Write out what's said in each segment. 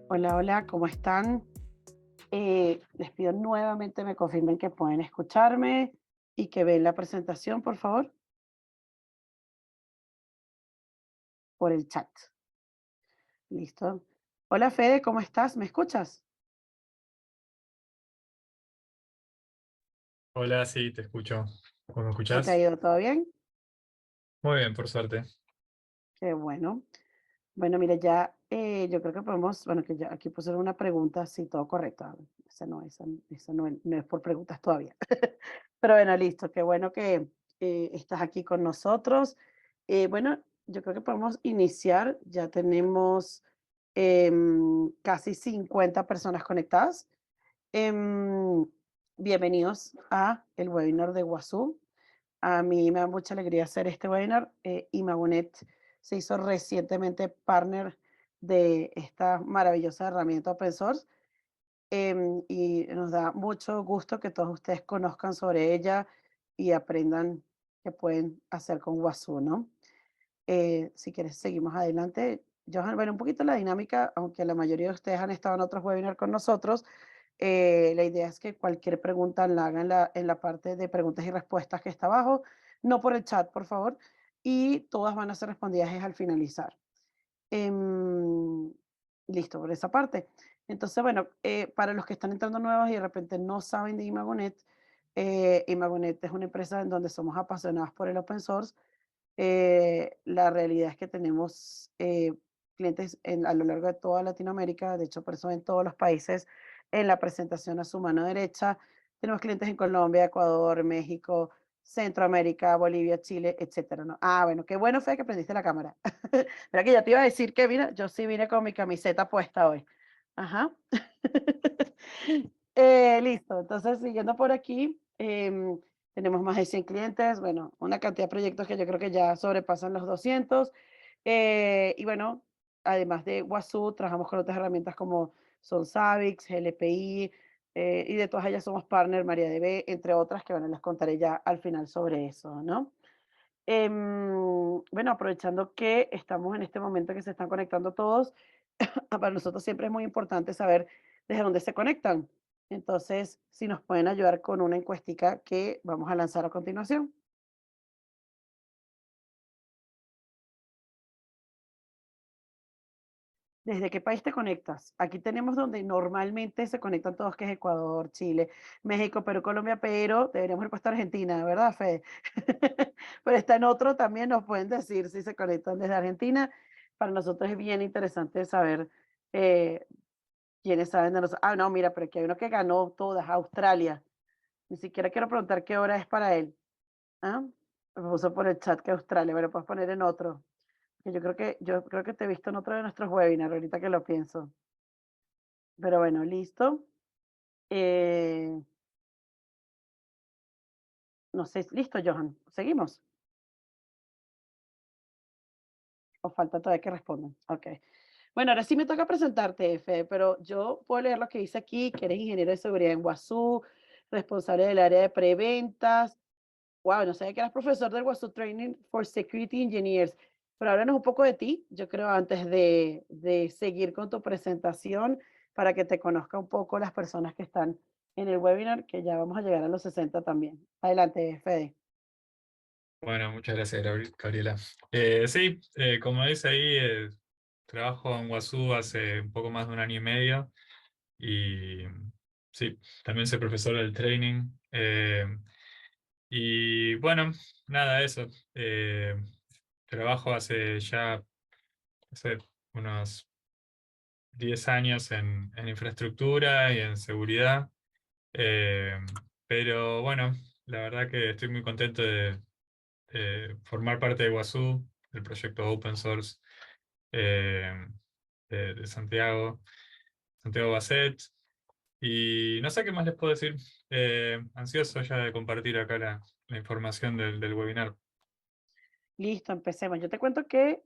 Hola, hola, ¿cómo están? Les pido nuevamente me confirmen que pueden escucharme y que ven la presentación, por favor, por el chat. ¿Listo? Hola, Fede, ¿cómo estás? ¿Me escuchas? Hola, sí, te escucho. ¿Cómo me ¿Cómo te ha escuchás? ido? ¿Todo bien? Muy bien, por suerte. Qué bueno. Bueno, mire, ya yo creo que podemos, bueno, que ya aquí puse una pregunta, sí, todo correcto. Esa no es por preguntas todavía. Pero bueno, listo, qué bueno que estás aquí con nosotros. Bueno, yo creo que podemos iniciar, ya tenemos casi 50 personas conectadas. Em, Bienvenidos a el webinar de Wazoo. A mí me da mucha alegría hacer este webinar. Imagonet se hizo recientemente partner de esta maravillosa herramienta open source, y nos da mucho gusto que todos ustedes conozcan sobre ella y aprendan qué pueden hacer con Wazoo, ¿no? Si quieres, seguimos adelante. Johan, bueno, un poquito la dinámica, aunque la mayoría de ustedes han estado en otros webinars con nosotros, la idea es que cualquier pregunta la hagan en la parte de preguntas y respuestas que está abajo, no por el chat, por favor, y todas van a ser respondidas es al finalizar. Em, Listo por esa parte. Entonces, bueno, para los que están entrando nuevos y de repente no saben de Imagonet, Imagonet es una empresa en donde somos apasionados por el open source. La realidad es que tenemos clientes a lo largo de toda Latinoamérica, de hecho, por eso en todos los países en la presentación a su mano derecha. Tenemos clientes en Colombia, Ecuador, México, Centroamérica, Bolivia, Chile, etcétera, ¿no? Ah, bueno, qué bueno fue que prendiste la cámara. Mira que ya te iba a decir que, mira, yo sí vine con mi camiseta puesta hoy. Ajá. Listo, entonces siguiendo por aquí, tenemos más de 100 clientes, bueno, una cantidad de proyectos que yo creo que ya sobrepasan los 200. Y bueno, además de Wazoo, trabajamos con otras herramientas como son Savix, GLPI, y de todas ellas somos partner, MariaDB, entre otras que, bueno, les contaré ya al final sobre eso, ¿no? Bueno, aprovechando que estamos en este momento que se están conectando todos, para nosotros siempre es muy importante saber desde dónde se conectan. Entonces, si nos pueden ayudar con una encuestica que vamos a lanzar a continuación. ¿Desde qué país te conectas? Aquí tenemos donde normalmente se conectan todos, que es Ecuador, Chile, México, Perú, Colombia, pero deberíamos haber puesto Argentina, ¿verdad, Fede? Pero está en otro también, nos pueden decir si se conectan desde Argentina. Para nosotros es bien interesante saber eh, quiénes saben de nosotros. Ah, no, mira, pero aquí hay uno que ganó todas, Australia. Ni siquiera quiero preguntar qué hora es para él. ¿Ah? Me puso por el chat que Australia, pero puedes poner en otro. Que yo creo que te he visto en otro de nuestros webinars, ahorita que lo pienso. Pero bueno, listo. Eh, no sé, listo, Johan. ¿Seguimos? ¿O falta todavía que respondan? Ok. Bueno, ahora sí me toca presentarte, Fede, pero yo puedo leer lo que dice aquí, que eres ingeniero de seguridad en Guazú, responsable del área de preventas. Wow, no sabía que eras profesor del Wazoo Training for Security Engineers. Pero háblanos un poco de ti, yo creo, antes de seguir con tu presentación, para que te conozca un poco las personas que están en el webinar, que ya vamos a llegar a los 60 también. Adelante, Fede. Bueno, muchas gracias, Gabriela. Sí, como dice ahí, trabajo en Wazoo hace un poco más de un año y medio y sí, también soy profesor del training. Y bueno, nada, eso. Trabajo hace unos 10 años en infraestructura y en seguridad. Eh, pero bueno, la verdad que estoy muy contento de formar parte de Wazoo, del proyecto Open Source eh, de Santiago Basset. Y no sé qué más les puedo decir. Ansioso ya de compartir acá la información del webinar. Listo, empecemos. Yo te cuento que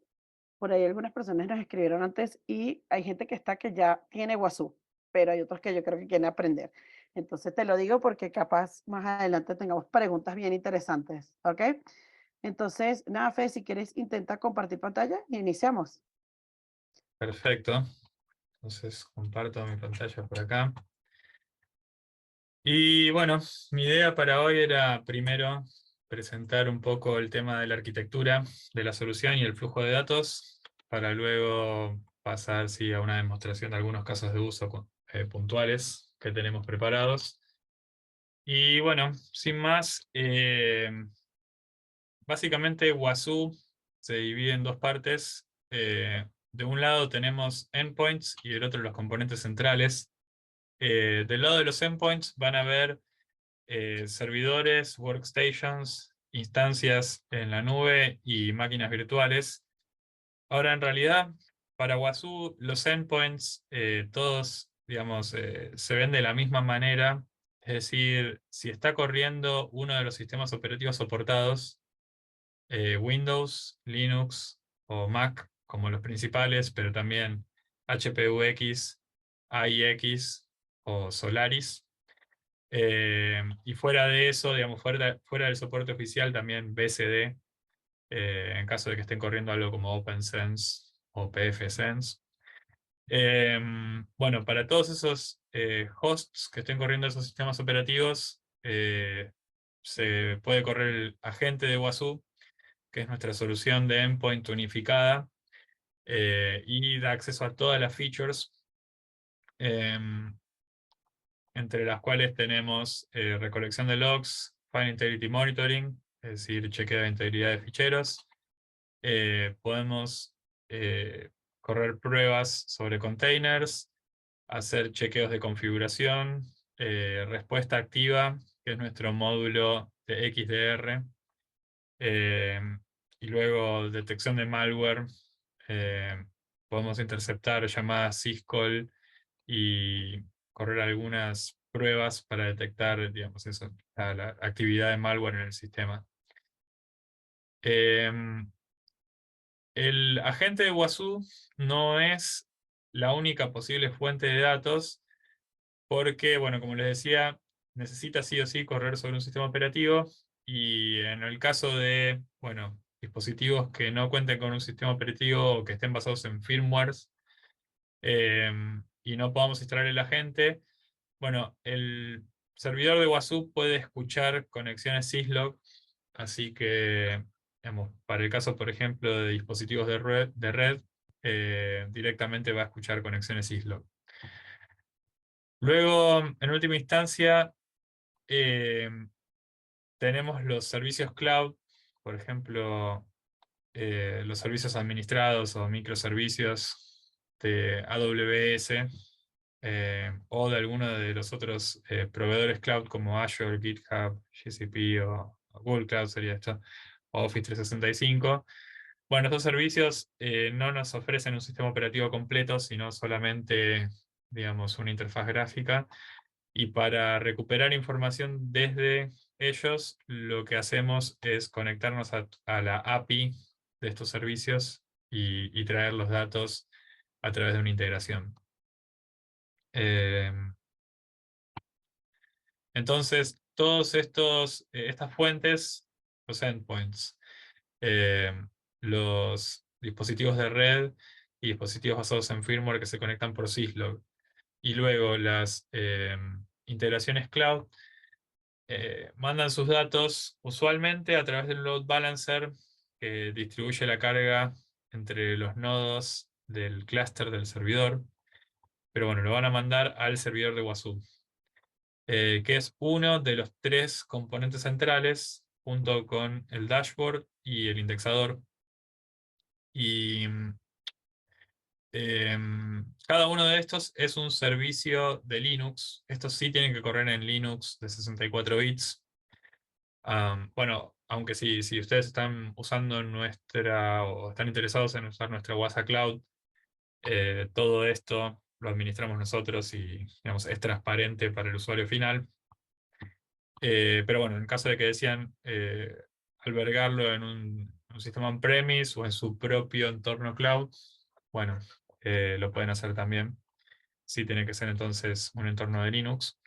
por ahí algunas personas nos escribieron antes y hay gente que está que ya tiene Wazoo, pero hay otros que yo creo que quieren aprender. Entonces te lo digo porque capaz más adelante tengamos preguntas bien interesantes, ¿ok? Entonces, nada, Fe, si quieres intenta compartir pantalla y iniciamos. Perfecto. Entonces comparto mi pantalla por acá. Y bueno, mi idea para hoy era primero presentar un poco el tema de la arquitectura de la solución y el flujo de datos, para luego pasar sí, a una demostración de algunos casos de uso puntuales que tenemos preparados. Y bueno, sin más, básicamente Wazoo se divide en dos partes. De un lado tenemos endpoints y del otro los componentes centrales. Del lado de los endpoints van a ver servidores, workstations, instancias en la nube y máquinas virtuales. Ahora, en realidad, para Wazoo, los endpoints, todos, digamos, se ven de la misma manera. Es decir, si está corriendo uno de los sistemas operativos soportados, Windows, Linux o Mac como los principales, pero también HPUX, AIX o Solaris. Y fuera de eso, digamos, fuera del soporte oficial, también BSD, en caso de que estén corriendo algo como OpenSense o pfSense. Bueno, para todos esos hosts que estén corriendo esos sistemas operativos, se puede correr el agente de Wazoo, que es nuestra solución de endpoint unificada, y da acceso a todas las features. Entre las cuales tenemos recolección de logs, File Integrity Monitoring, es decir, chequeo de integridad de ficheros. Podemos correr pruebas sobre containers, hacer chequeos de configuración, respuesta activa, que es nuestro módulo de XDR, eh, y luego detección de malware. eh, Podemos interceptar llamadas syscall y correr algunas pruebas para detectar, digamos, eso, la actividad de malware en el sistema. El agente de Wazoo no es la única posible fuente de datos, porque, bueno, como les decía, necesita sí o sí correr sobre un sistema operativo, y en el caso de, bueno, dispositivos que no cuenten con un sistema operativo o que estén basados en firmwares, y no podamos instalar el agente, bueno, el servidor de Wazoo puede escuchar conexiones syslog, así que, digamos, para el caso, por ejemplo, de dispositivos de red, directamente va a escuchar conexiones syslog. Luego, en última instancia, eh, tenemos los servicios cloud, por ejemplo, los servicios administrados o microservicios de AWS, o de alguno de los otros proveedores cloud como Azure, GitHub, GCP o Google Cloud sería esto, o Office 365. Bueno, estos servicios no nos ofrecen un sistema operativo completo, sino solamente, digamos, una interfaz gráfica. Y para recuperar información desde ellos, lo que hacemos es conectarnos a la API de estos servicios y traer los datos a través de una integración. Eh, entonces, todos estas fuentes, los endpoints, eh, los dispositivos de red y dispositivos basados en firmware que se conectan por syslog, y luego las integraciones cloud, mandan sus datos usualmente a través del load balancer, que distribuye la carga entre los nodos del clúster del servidor, pero bueno, lo van a mandar al servidor de Wazoo, que es uno de los tres componentes centrales, junto con el dashboard y el indexador. Y cada uno de estos es un servicio de Linux. Estos sí tienen que correr en Linux de 64 bits. Bueno, aunque si ustedes están usando nuestra o están interesados en usar nuestra WASA Cloud, todo esto lo administramos nosotros y, digamos, es transparente para el usuario final. Pero bueno, en caso de que decían albergarlo en un sistema on-premise o en su propio entorno cloud, bueno, lo pueden hacer también. Sí, tiene que ser entonces un entorno de Linux.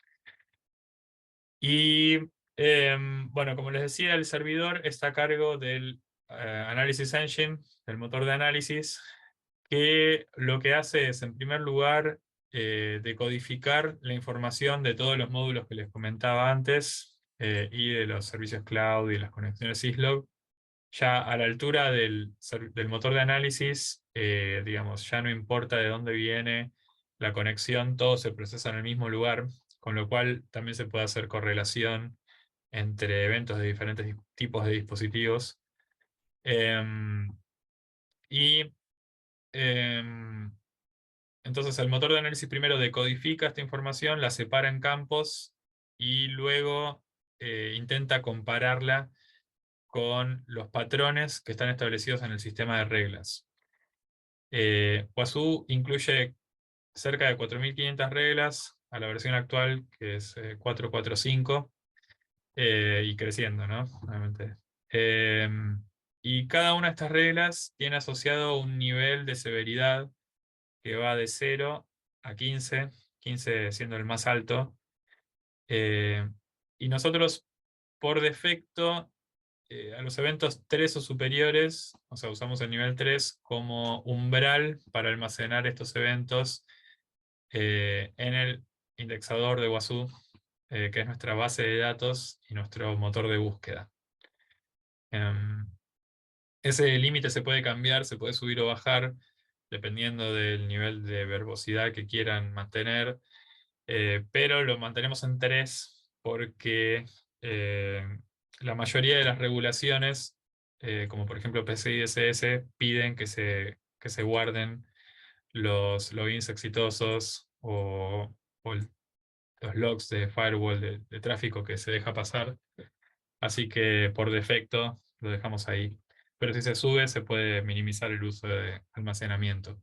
Y bueno, como les decía, el servidor está a cargo del Analysis Engine, del motor de análisis, que lo que hace es, en primer lugar, decodificar la información de todos los módulos que les comentaba antes, y de los servicios cloud y las conexiones Syslog. Ya a la altura del motor de análisis, digamos, ya no importa de dónde viene la conexión, todo se procesa en el mismo lugar, con lo cual también se puede hacer correlación entre eventos de diferentes tipos de dispositivos. Em, y em, entonces el motor de análisis primero decodifica esta información, la separa en campos y luego intenta compararla con los patrones que están establecidos en el sistema de reglas. WASU incluye cerca de 4.500 reglas a la versión actual, que es 4.4.5, y creciendo, ¿no? Obviamente. Y cada una de estas reglas tiene asociado un nivel de severidad que va de 0 a 15, 15 siendo el más alto. Y nosotros, por defecto, a los eventos 3 o superiores, o sea, usamos el nivel 3 como umbral para almacenar estos eventos en el indexador de WASU, que es nuestra base de datos y nuestro motor de búsqueda. Ese límite se puede cambiar, se puede subir o bajar, dependiendo del nivel de verbosidad que quieran mantener, pero lo mantenemos en 3 porque la mayoría de las regulaciones, como por ejemplo PCI DSS, piden que se guarden los logins exitosos o los logs de firewall de tráfico que se deja pasar. Así que por defecto lo dejamos ahí. Pero si se sube, se puede minimizar el uso de almacenamiento.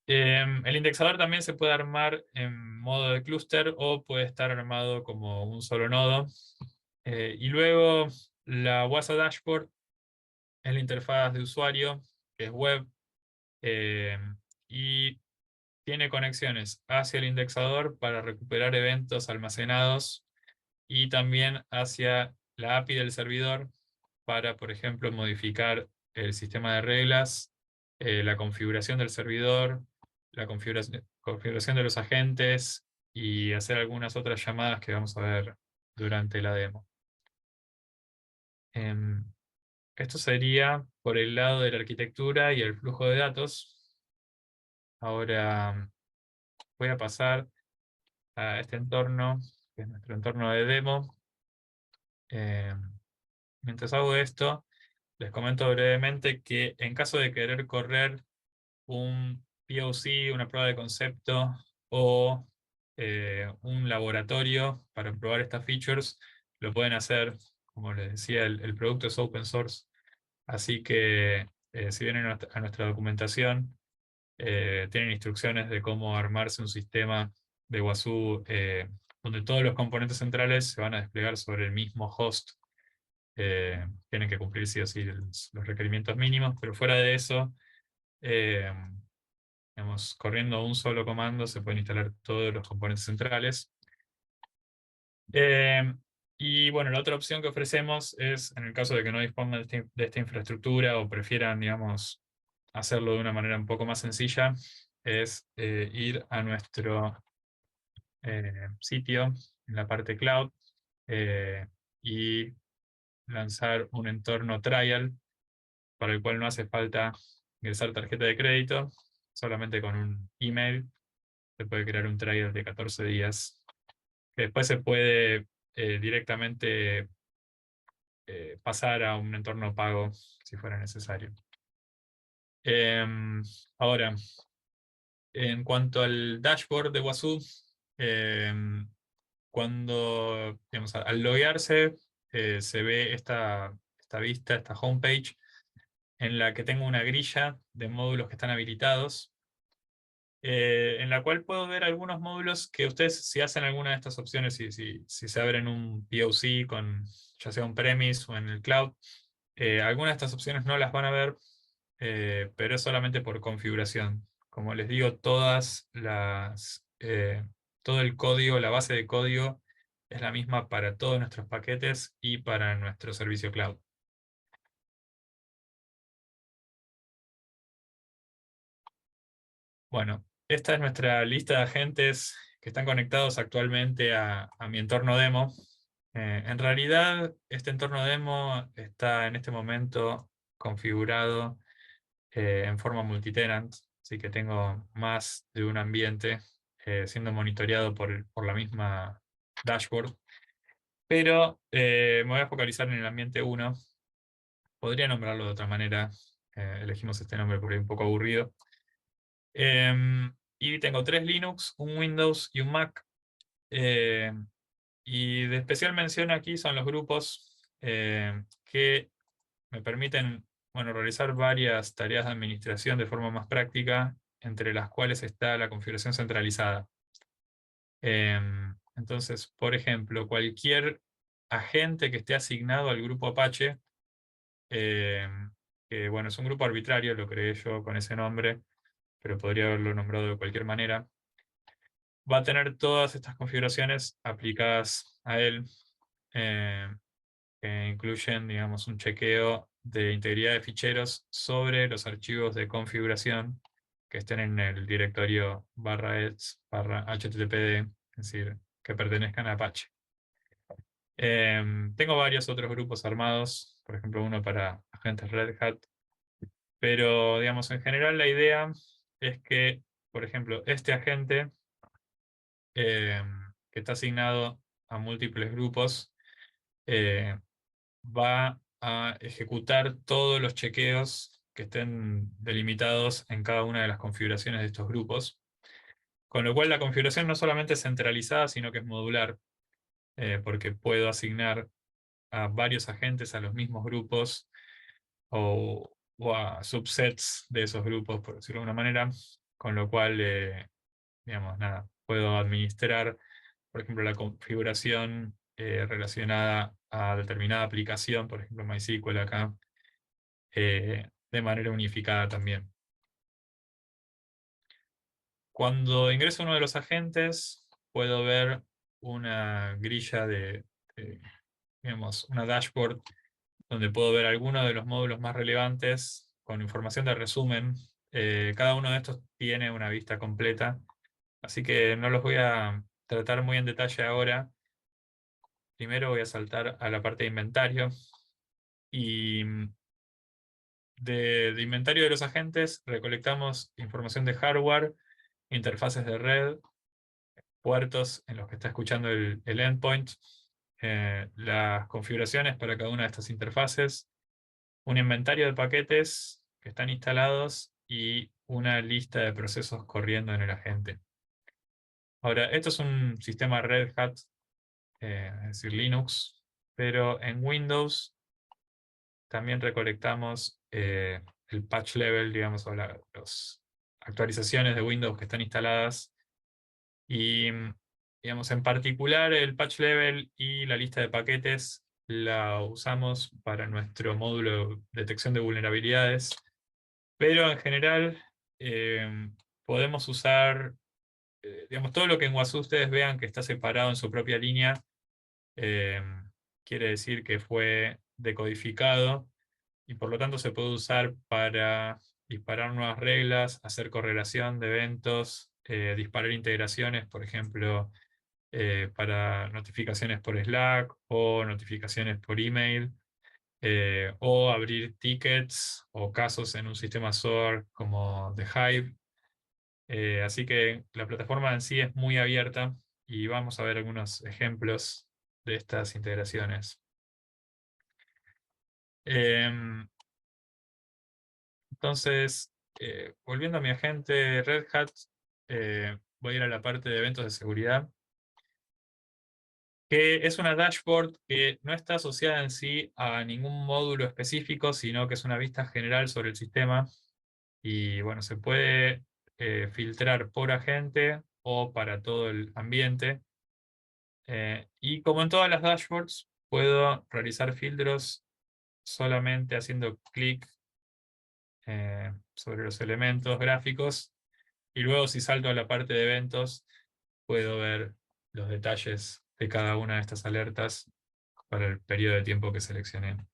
El indexador también se puede armar en modo de clúster o puede estar armado como un solo nodo. Y luego la WASA Dashboard es la interfaz de usuario, que es web, y tiene conexiones hacia el indexador para recuperar eventos almacenados y también hacia la API del servidor para, por ejemplo, modificar el sistema de reglas, la configuración del servidor, la configuración de los agentes y hacer algunas otras llamadas que vamos a ver durante la demo. Em, Esto sería por el lado de la arquitectura y el flujo de datos. Ahora voy a pasar a este entorno, que es nuestro entorno de demo. Mientras hago esto, les comento brevemente que en caso de querer correr un POC, una prueba de concepto, o un laboratorio para probar estas features, lo pueden hacer. Como les decía, el producto es open source, así que si vienen a nuestra documentación, tienen instrucciones de cómo armarse un sistema de WASU donde todos los componentes centrales se van a desplegar sobre el mismo host. Tienen que cumplir sí o sí los requerimientos mínimos, pero fuera de eso, eh, digamos, corriendo un solo comando se pueden instalar todos los componentes centrales. Y bueno, la otra opción que ofrecemos es, en el caso de que no dispongan de esta infraestructura o prefieran, digamos, hacerlo de una manera un poco más sencilla, es ir a nuestro sitio en la parte cloud y lanzar un entorno trial para el cual no hace falta ingresar tarjeta de crédito, solamente con un email se puede crear un trial de 14 días, que después se puede directamente pasar a un entorno pago si fuera necesario. Ahora, en cuanto al dashboard de WASU, cuando, digamos, al loguearse, se ve esta vista, esta homepage, en la que tengo una grilla de módulos que están habilitados, en la cual puedo ver algunos módulos que ustedes, si hacen alguna de estas opciones, si se abren un POC con ya sea un premise o en el cloud, algunas de estas opciones no las van a ver, pero es solamente por configuración. Como les digo, todo el código, la base de código es la misma para todos nuestros paquetes y para nuestro servicio cloud. Bueno, esta es nuestra lista de agentes que están conectados actualmente a mi entorno demo. En realidad, este entorno demo está en este momento configurado en forma multitenant, así que tengo más de un ambiente siendo monitoreado por la misma dashboard. Pero me voy a focalizar en el ambiente 1. Podría nombrarlo de otra manera. Elegimos este nombre porque es un poco aburrido. Y tengo 3 Linux, un Windows y un Mac. Y de especial mención aquí son los grupos que me permiten, bueno, realizar varias tareas de administración de forma más práctica, entre las cuales está la configuración centralizada. Entonces, por ejemplo, cualquier agente que esté asignado al grupo Apache, que bueno, es un grupo arbitrario, lo creé yo con ese nombre, pero podría haberlo nombrado de cualquier manera, va a tener todas estas configuraciones aplicadas a él, eh, que incluyen, digamos, un chequeo de integridad de ficheros sobre los archivos de configuración que estén en el directorio /ets/httpd, es decir, que pertenezcan a Apache. Tengo varios otros grupos armados, por ejemplo, uno para agentes Red Hat, pero, digamos, en general la idea es que, por ejemplo, este agente que está asignado a múltiples grupos, eh, va a ejecutar todos los chequeos que estén delimitados en cada una de las configuraciones de estos grupos. Con lo cual la configuración no solamente es centralizada, sino que es modular, porque puedo asignar a varios agentes a los mismos grupos o a subsets de esos grupos, por decirlo de alguna manera, con lo cual, digamos, nada, puedo administrar, por ejemplo, la configuración relacionada a determinada aplicación, por ejemplo, MySQL acá, de manera unificada también. Cuando ingreso a uno de los agentes, puedo ver una grilla digamos, una dashboard, donde puedo ver algunos de los módulos más relevantes con información de resumen. Cada uno de estos tiene una vista completa, así que no los voy a tratar muy en detalle ahora. Primero voy a saltar a la parte de inventario. Y de inventario de los agentes recolectamos información de hardware, interfaces de red, puertos en los que está escuchando el endpoint, las configuraciones para cada una de estas interfaces, un inventario de paquetes que están instalados y una lista de procesos corriendo en el agente. Ahora, esto es un sistema Red Hat, es decir, Linux, pero en Windows también recolectamos el patch level, digamos, o las actualizaciones de Windows que están instaladas. Y, digamos, en particular el patch level y la lista de paquetes la usamos para nuestro módulo de detección de vulnerabilidades, pero en general podemos usar, digamos, todo lo que en Wazoo ustedes vean que está separado en su propia línea, eh, quiere decir que fue decodificado y por lo tanto se puede usar para disparar nuevas reglas, hacer correlación de eventos, disparar integraciones, por ejemplo, para notificaciones por Slack o notificaciones por email, o abrir tickets o casos en un sistema SOAR como The Hive. Así que la plataforma en sí es muy abierta y vamos a ver algunos ejemplos de estas integraciones. Entonces, volviendo a mi agente Red Hat, voy a ir a la parte de eventos de seguridad, que es una dashboard que no está asociada en sí a ningún módulo específico, sino que es una vista general sobre el sistema. Y bueno, se puede filtrar por agente o para todo el ambiente. Y como en todas las dashboards, puedo realizar filtros solamente haciendo clic sobre los elementos gráficos. Y luego, si salto a la parte de eventos, puedo ver los detalles de cada una de estas alertas para el periodo de tiempo que seleccioné.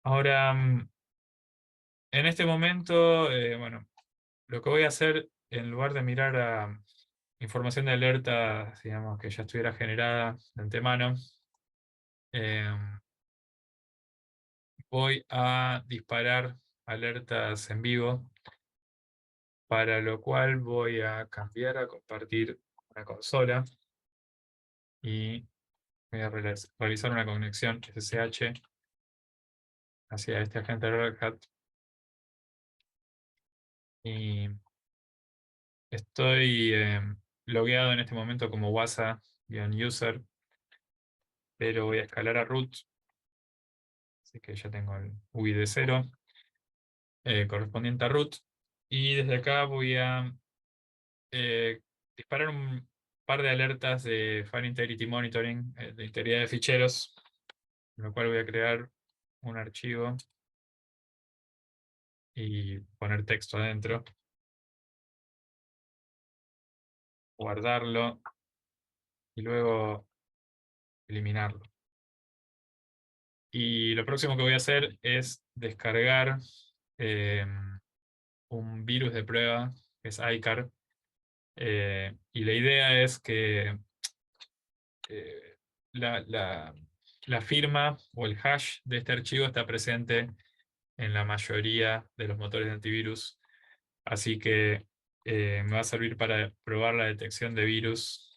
Ahora, en este momento, bueno, lo que voy a hacer, en lugar de mirar a información de alerta, digamos, que ya estuviera generada de antemano, em, voy a disparar alertas en vivo, para lo cual voy a cambiar a compartir una consola y voy a realizar una conexión SSH hacia este agente de Red Hat y estoy logueado en este momento como wasa-user, pero voy a escalar a root, así que ya tengo el UID 0 correspondiente a root, y desde acá voy a eh, disparar un par de alertas de File Integrity Monitoring, de integridad de ficheros, con lo cual voy a crear un archivo y poner texto adentro, guardarlo y luego eliminarlo. Y lo próximo que voy a hacer es descargar un virus de prueba, que es iCar, y la idea es que eh, la, la- la firma o el hash de este archivo está presente en la mayoría de los motores de antivirus, así que me va a servir para probar la detección de virus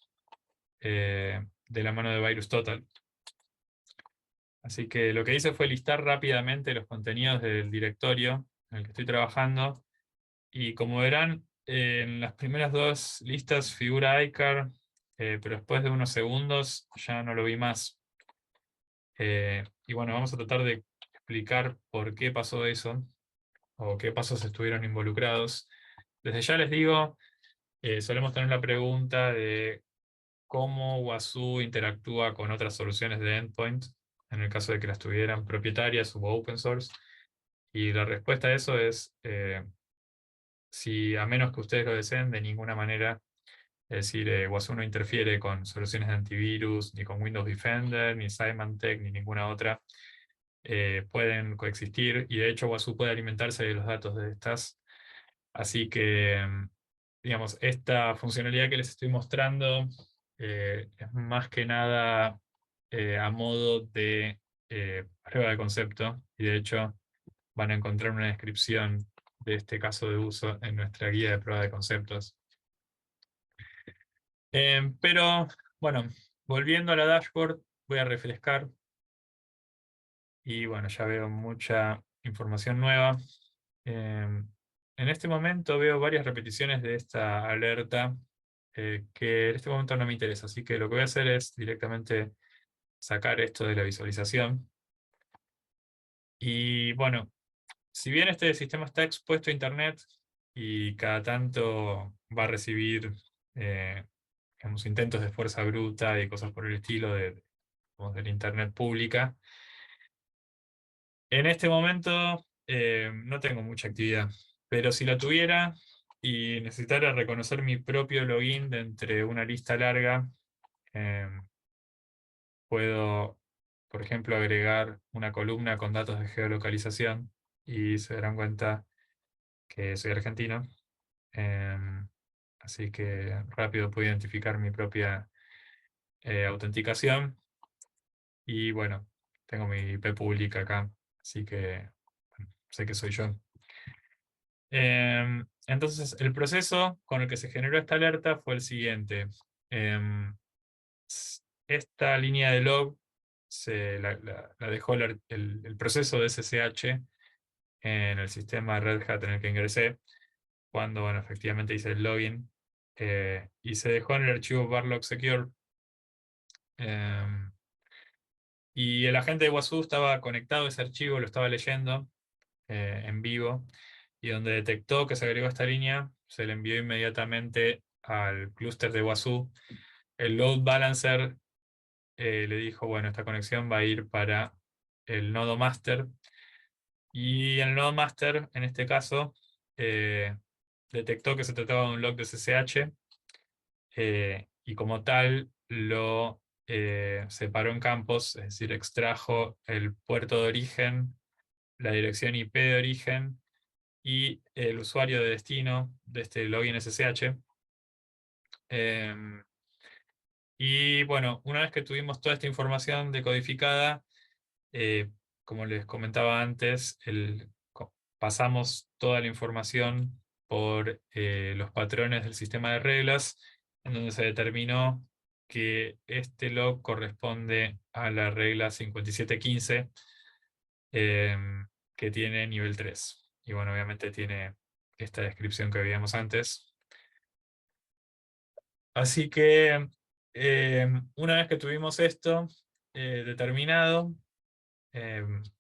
de la mano de VirusTotal. Así que lo que hice fue listar rápidamente los contenidos del directorio en el que estoy trabajando, y como verán, en las primeras dos listas figura iCar, pero después de unos segundos ya no lo vi más. Y bueno, vamos a tratar de explicar por qué pasó eso, o qué pasos estuvieron involucrados. Desde ya les digo, solemos tener la pregunta de cómo Wasu interactúa con otras soluciones de endpoint, en el caso de que las tuvieran propietarias o open source. Y la respuesta a eso es, si a menos que ustedes lo deseen, de ninguna manera. Es decir, Wasu no interfiere con soluciones de antivirus, ni con Windows Defender, ni Symantec, ni ninguna otra. Pueden coexistir, y de hecho Wasu puede alimentarse de los datos de estas. Así que, digamos, esta funcionalidad que les estoy mostrando es más que nada a modo de prueba de concepto, y de hecho van a encontrar una descripción de este caso de uso en nuestra guía de prueba de conceptos. Pero bueno, volviendo a la dashboard, voy a refrescar y bueno, ya veo mucha información nueva. En este momento veo varias repeticiones de esta alerta que en este momento no me interesa, así que lo que voy a hacer es directamente sacar esto de la visualización. Y bueno, si bien este sistema está expuesto a Internet y cada tanto va a recibir digamos, intentos de fuerza bruta y cosas por el estilo como de la Internet pública, en este momento no tengo mucha actividad, pero si la tuviera y necesitara reconocer mi propio login de entre una lista larga, eh, puedo, por ejemplo, agregar una columna con datos de geolocalización y se darán cuenta que soy argentino. Así que rápido puedo identificar mi propia autenticación y bueno, tengo mi IP pública acá, así que bueno, sé que soy yo. Entonces, el proceso con el que se generó esta alerta fue el siguiente. Em, Esta línea de log la dejó el proceso de SSH en el sistema Red Hat en el que ingresé, cuando bueno, efectivamente hice el login, y se dejó en el archivo barlog secure. Em, y el agente de Wasu estaba conectado a ese archivo, lo estaba leyendo en vivo, y donde detectó que se agregó esta línea, se le envió inmediatamente al clúster de Wasu. El load balancer le dijo, bueno, esta conexión va a ir para el nodo master, y el nodo master, en este caso, detectó que se trataba de un log de SSH, y como tal lo separó en campos, es decir, extrajo el puerto de origen, la dirección IP de origen y el usuario de destino de este login SSH. Y bueno, una vez que tuvimos toda esta información decodificada, eh, como les comentaba antes, pasamos toda la información por los patrones del sistema de reglas, en donde se determinó que este log corresponde a la regla 5715, que tiene nivel 3. Y bueno, obviamente tiene esta descripción que veíamos antes. Así que una vez que tuvimos esto determinado,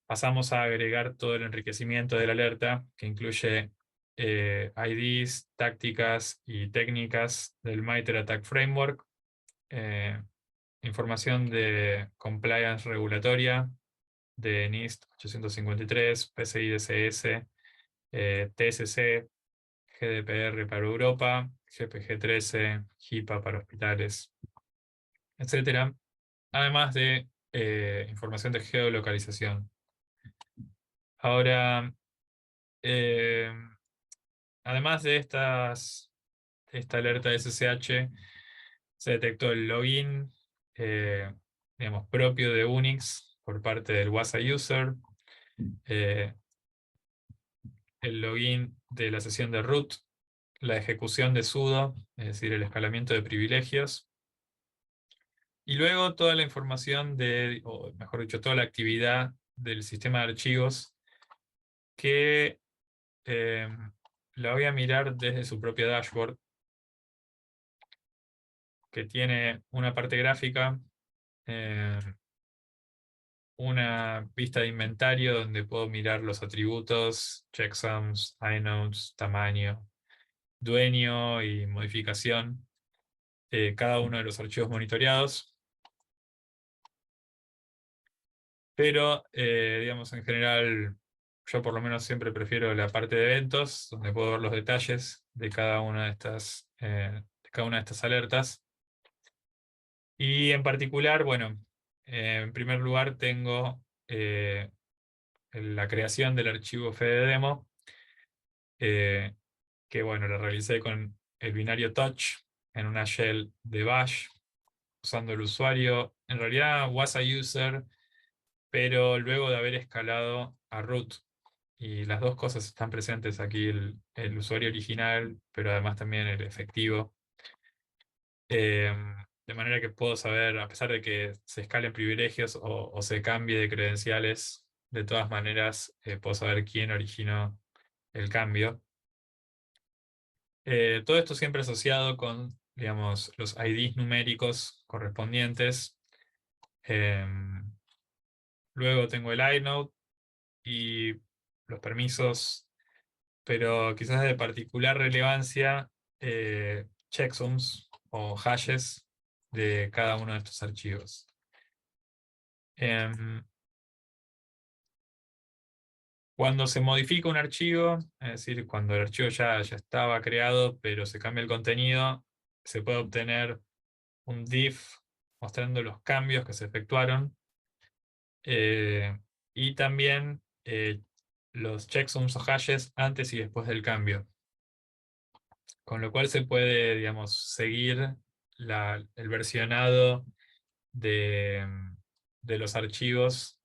pasamos a agregar todo el enriquecimiento de la alerta, que incluye IDs, tácticas y técnicas del MITRE ATT&CK Framework, eh, información de compliance regulatoria de NIST 853, PCI DSS, TSC, GDPR para Europa, GPG 13, HIPAA para hospitales, etcétera, además de información de geolocalización. Ahora, eh, además de esta alerta SSH, se detectó el login, digamos, propio de Unix por parte del WASA user, eh, el login de la sesión de root, la ejecución de sudo, es decir, el escalamiento de privilegios, y luego toda la información o mejor dicho, toda la actividad del sistema de archivos que eh, la voy a mirar desde su propia dashboard, que tiene una parte gráfica, eh, una vista de inventario donde puedo mirar los atributos, checksums, inodes, tamaño, dueño y modificación de cada uno de los archivos monitoreados. Pero, digamos, en general, yo por lo menos siempre prefiero la parte de eventos, donde puedo ver los detalles de cada una de estas alertas. Y en particular, bueno, en primer lugar tengo la creación del archivo fedemo, eh, que bueno, la realicé con el binario touch en una shell de bash, usando el usuario, en realidad was a user, pero luego de haber escalado a root. Y las dos cosas están presentes aquí, el usuario original, pero además también el efectivo. De manera que puedo saber, a pesar de que se escalen privilegios o se cambie de credenciales, de todas maneras puedo saber quién originó el cambio. Todo esto siempre asociado con, digamos, los IDs numéricos correspondientes. Luego tengo el inode y los permisos, pero quizás de particular relevancia, checksums o hashes de cada uno de estos archivos. Cuando se modifica un archivo, es decir, cuando el archivo ya estaba creado, pero se cambia el contenido, se puede obtener un diff mostrando los cambios que se efectuaron, y también los checksums o hashes antes y después del cambio. Con lo cual se puede, digamos, seguir el versionado de, de los archivos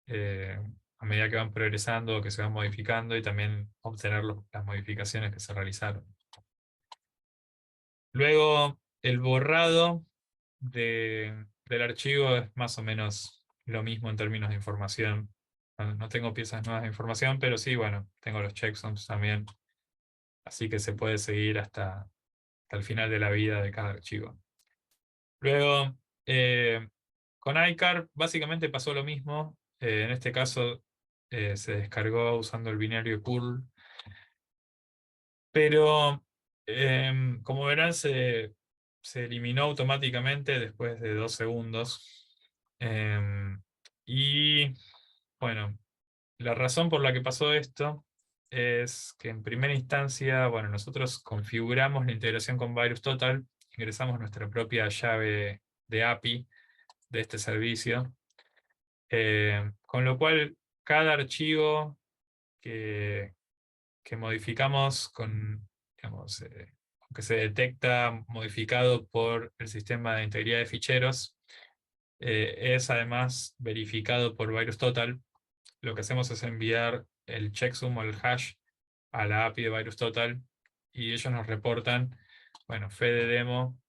a medida que van progresando o que se van modificando, y también obtener las modificaciones que se realizaron. Luego, el borrado del archivo es más o menos lo mismo en términos de información. No tengo piezas nuevas de información, pero sí, bueno, tengo los checksums también, así que se puede seguir hasta el final de la vida de cada archivo. Luego, con iCar básicamente pasó lo mismo. En este caso se descargó usando el binario curl, pero como verán se eliminó automáticamente después de 2 segundos. Y bueno, la razón por la que pasó esto es que en primera instancia, bueno, nosotros configuramos la integración con VirusTotal, ingresamos nuestra propia llave de API de este servicio, con lo cual cada archivo que que modificamos digamos, que se detecta modificado por el sistema de integridad de ficheros, es además verificado por VirusTotal. Lo que hacemos es enviar el checksum o el hash a la API de VirusTotal y ellos nos reportan, bueno, fede demo,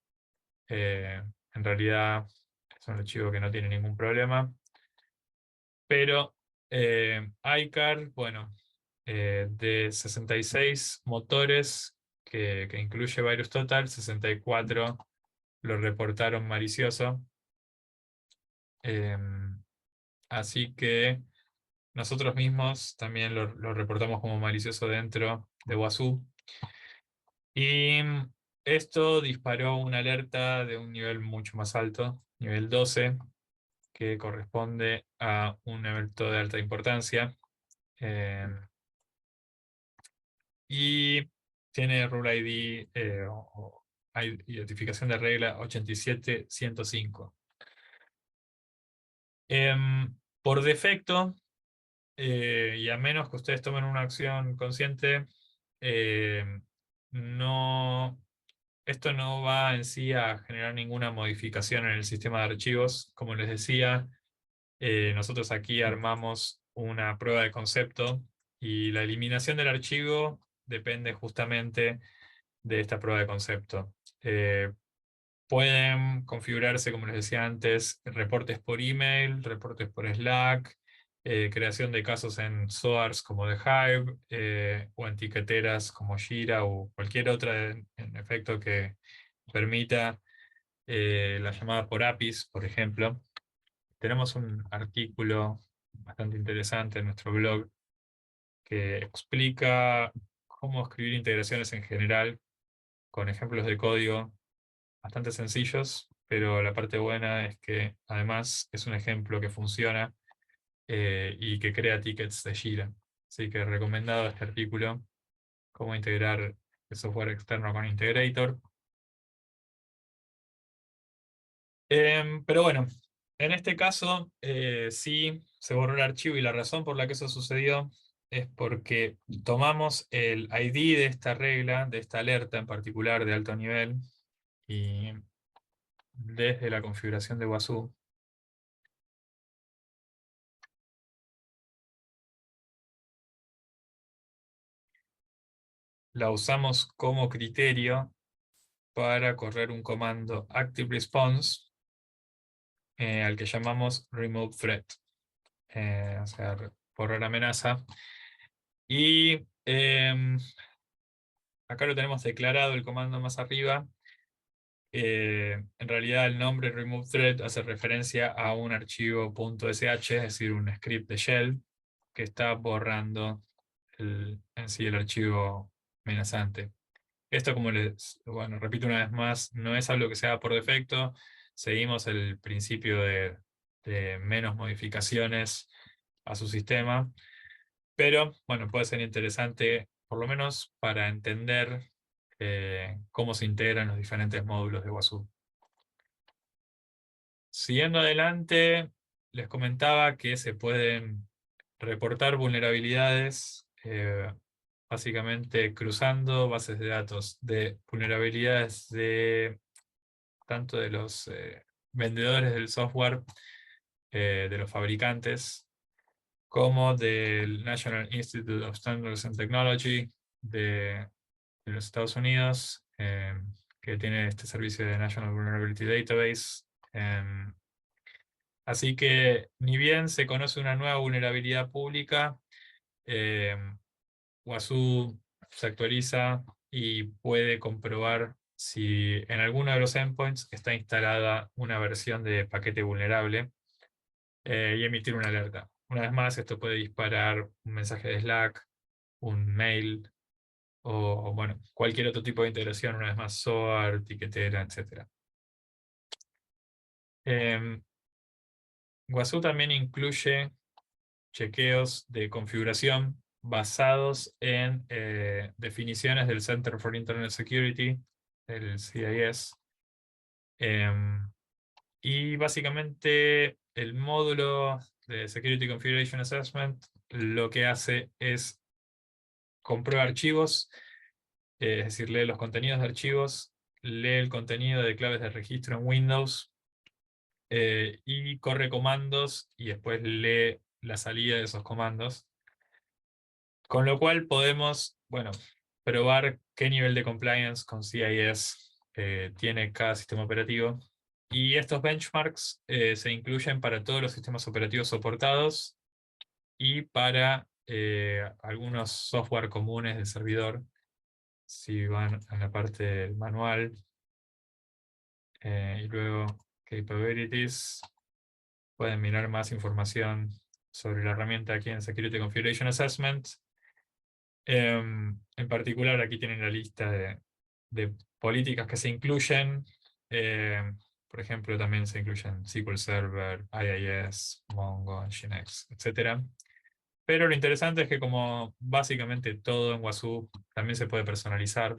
en realidad es un archivo que no tiene ningún problema, pero iCar, bueno, de 66 motores que incluye VirusTotal, 64 lo reportaron malicioso. Así que nosotros mismos también lo reportamos como malicioso dentro de Wazoo. Y esto disparó una alerta de un nivel mucho más alto, nivel 12, que corresponde a un evento de alta importancia. Y tiene Rule ID o identificación de regla 87105. Por defecto, y a menos que ustedes tomen una acción consciente, no, esto no va en sí a generar ninguna modificación en el sistema de archivos. Como les decía, nosotros aquí armamos una prueba de concepto y la eliminación del archivo depende justamente de esta prueba de concepto. Pueden configurarse, como les decía antes, reportes por email, reportes por Slack, creación de casos en SOARs como The Hive, o en tiqueteras como Jira o cualquier otra, en efecto, que permita la llamada por APIs, por ejemplo. Tenemos un artículo bastante interesante en nuestro blog que explica cómo escribir integraciones en general con ejemplos de código bastante sencillos, pero la parte buena es que además es un ejemplo que funciona, y que crea tickets de Jira. Así que recomendado este artículo, cómo integrar el software externo con Integrator. Pero bueno, en este caso sí se borró el archivo y la razón por la que eso sucedió es porque tomamos el ID de esta regla, de esta alerta en particular de alto nivel, y desde la configuración de Wazoo la usamos como criterio para correr un comando Active Response, al que llamamos Remove Threat, o sea, borrar amenaza. Y acá lo tenemos declarado el comando más arriba. En realidad el nombre Remove Threat hace referencia a un archivo .sh, es decir, un script de shell que está borrando en sí el archivo amenazante. Esto, como bueno, repito una vez más, no es algo que se haga por defecto. Seguimos el principio de menos modificaciones a su sistema. Pero, bueno, puede ser interesante, por lo menos para entender cómo se integran los diferentes módulos de Wazoo. Siguiendo adelante, les comentaba que se pueden reportar vulnerabilidades, básicamente cruzando bases de datos de vulnerabilidades de tanto de los vendedores del software, de los fabricantes, como del National Institute of Standards and Technology de los Estados Unidos, que tiene este servicio de National Vulnerability Database. Así que, ni bien se conoce una nueva vulnerabilidad pública, Wazoo se actualiza y puede comprobar si en alguno de los endpoints está instalada una versión de paquete vulnerable, y emitir una alerta. Una vez más, esto puede disparar un mensaje de Slack, un mail, o bueno, cualquier otro tipo de integración, una vez más, SOAR, tiquetera, etc. Wazoo también incluye chequeos de configuración basados en definiciones del Center for Internet Security, el CIS. Y básicamente el módulo de Security Configuration Assessment lo que hace es comprueba archivos, es decir, lee los contenidos de archivos, lee el contenido de claves de registro en Windows, y corre comandos y después lee la salida de esos comandos. Con lo cual podemos, bueno, probar qué nivel de compliance con CIS tiene cada sistema operativo. Y estos benchmarks se incluyen para todos los sistemas operativos soportados y para algunos software comunes del servidor. Si van a la parte del manual y luego Capabilities, pueden mirar más información sobre la herramienta aquí en Security Configuration Assessment. En particular, aquí tienen la lista de políticas que se incluyen. Por ejemplo, también se incluyen SQL Server, IIS, Mongo, Nginx, etc. Pero lo interesante es que como básicamente todo en Wazoo también se puede personalizar.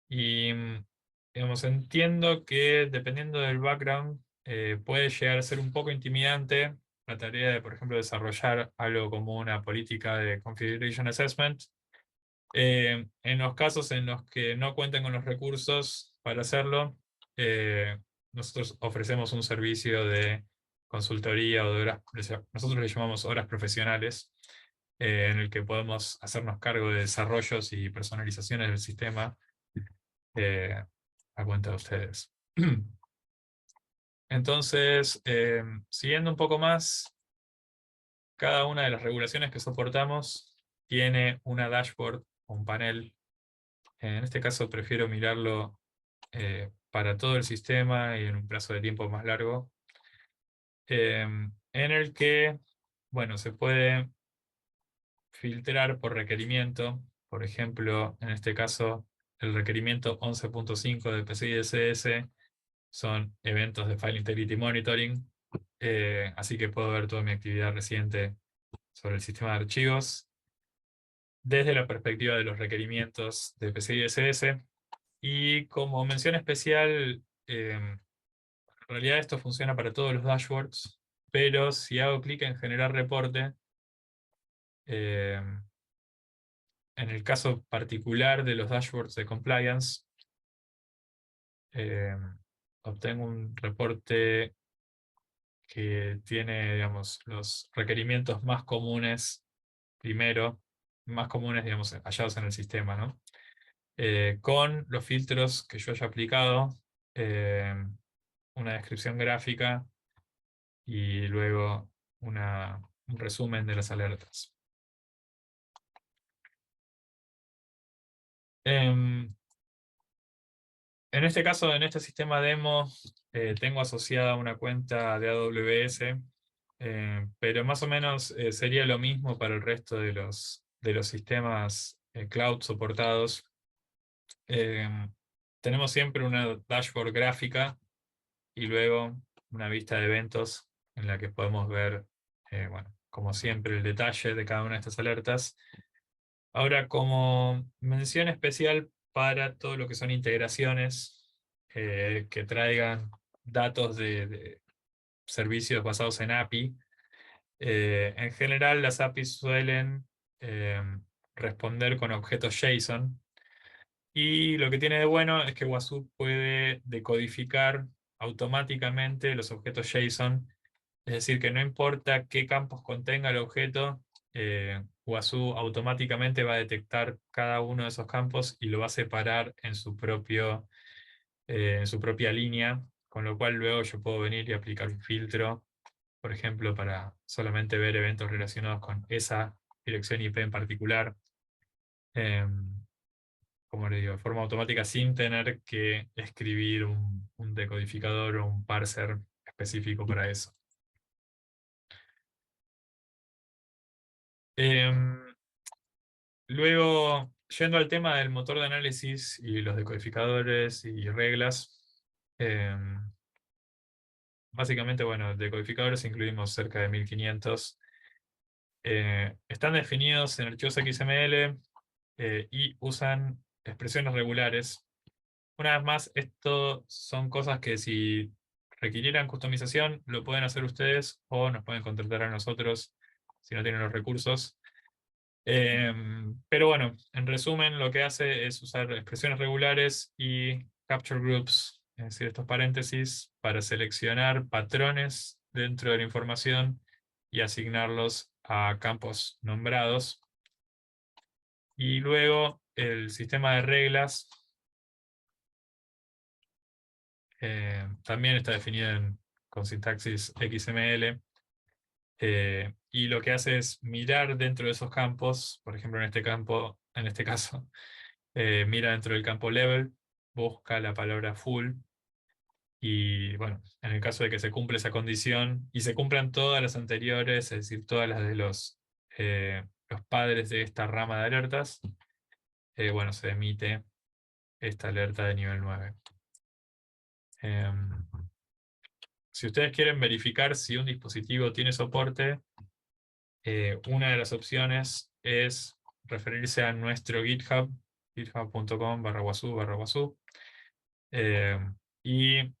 Y digamos, entiendo que dependiendo del background puede llegar a ser un poco intimidante la tarea de, por ejemplo, desarrollar algo como una política de Configuration Assessment. En los casos en los que no cuenten con los recursos para hacerlo, nosotros ofrecemos un servicio de consultoría o de horas, nosotros le llamamos horas profesionales, en el que podemos hacernos cargo de desarrollos y personalizaciones del sistema a cuenta de ustedes. Entonces, siguiendo un poco más, cada una de las regulaciones que soportamos tiene una dashboard, un panel. En este caso prefiero mirarlo para todo el sistema y en un plazo de tiempo más largo, en el que, bueno, se puede filtrar por requerimiento. Por ejemplo, en este caso, el requerimiento 11.5 de PCI DSS son eventos de File Integrity Monitoring, así que puedo ver toda mi actividad reciente sobre el sistema de archivos desde la perspectiva de los requerimientos de PCI DSS. Y como mención especial, en realidad esto funciona para todos los dashboards, pero si hago clic en generar reporte, en el caso particular de los dashboards de compliance, obtengo un reporte que tiene, digamos, los requerimientos más comunes primero, más comunes, digamos, hallados en el sistema, ¿no? Con los filtros que yo haya aplicado, una descripción gráfica y luego un resumen de las alertas. En este caso, en este sistema demo, tengo asociada una cuenta de AWS, pero más o menos sería lo mismo para el resto de los sistemas cloud soportados. Tenemos siempre una dashboard gráfica y luego una vista de eventos en la que podemos ver, bueno, como siempre, el detalle de cada una de estas alertas. Ahora, como mención especial para todo lo que son integraciones que traigan datos de servicios basados en API, en general las APIs suelen eh, responder con objetos JSON. Y lo que tiene de bueno es que Wazoo puede decodificar automáticamente los objetos JSON, es decir, que no importa qué campos contenga el objeto, Wazoo automáticamente va a detectar cada uno de esos campos y lo va a separar en en su propia línea, con lo cual luego yo puedo venir y aplicar un filtro, por ejemplo, para solamente ver eventos relacionados con esa dirección IP en particular. Como le digo, de forma automática sin tener que escribir un decodificador o un parser específico para eso. Luego, yendo al tema del motor de análisis y los decodificadores y reglas, básicamente, bueno, decodificadores incluimos cerca de 1500. Están definidos en archivos XML y usan expresiones regulares. Una vez más, esto son cosas que si requirieran customización, lo pueden hacer ustedes o nos pueden contratar a nosotros si no tienen los recursos. Pero bueno, en resumen, lo que hace es usar expresiones regulares y capture groups, es decir, estos paréntesis, para seleccionar patrones dentro de la información y asignarlos a campos nombrados. Y luego el sistema de reglas también está definido con sintaxis XML. Y lo que hace es mirar dentro de esos campos, por ejemplo, en este caso, mira dentro del campo level, busca la palabra full, y bueno, en el caso de que se cumpla esa condición y se cumplan todas las anteriores, es decir, todas las de los padres de esta rama de alertas, bueno, se emite esta alerta de nivel 9. Em, si ustedes quieren verificar si un dispositivo tiene soporte, una de las opciones es referirse a nuestro GitHub, github.com/wasu/wasu, y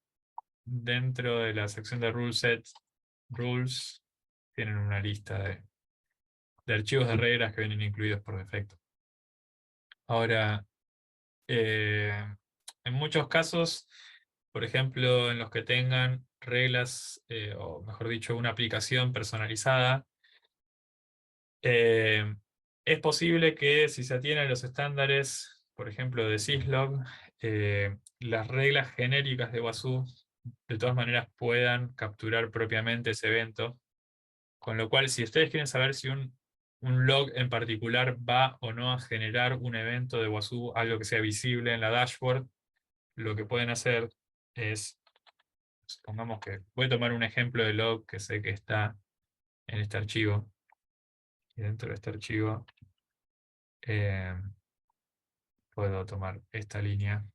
dentro de la sección de Ruleset, Rules, tienen una lista de archivos de reglas que vienen incluidos por defecto. Ahora, en muchos casos, por ejemplo, en los que tengan reglas, o mejor dicho, una aplicación personalizada, es posible que si se atiene a los estándares, por ejemplo, de syslog, las reglas genéricas de WASU de todas maneras puedan capturar propiamente ese evento. Con lo cual, si ustedes quieren saber si un log en particular va o no a generar un evento de WASU, algo que sea visible en la dashboard, lo que pueden hacer es, supongamos que voy a tomar un ejemplo de log que sé que está en este archivo. Y dentro de este archivo eh, puedo tomar esta línea,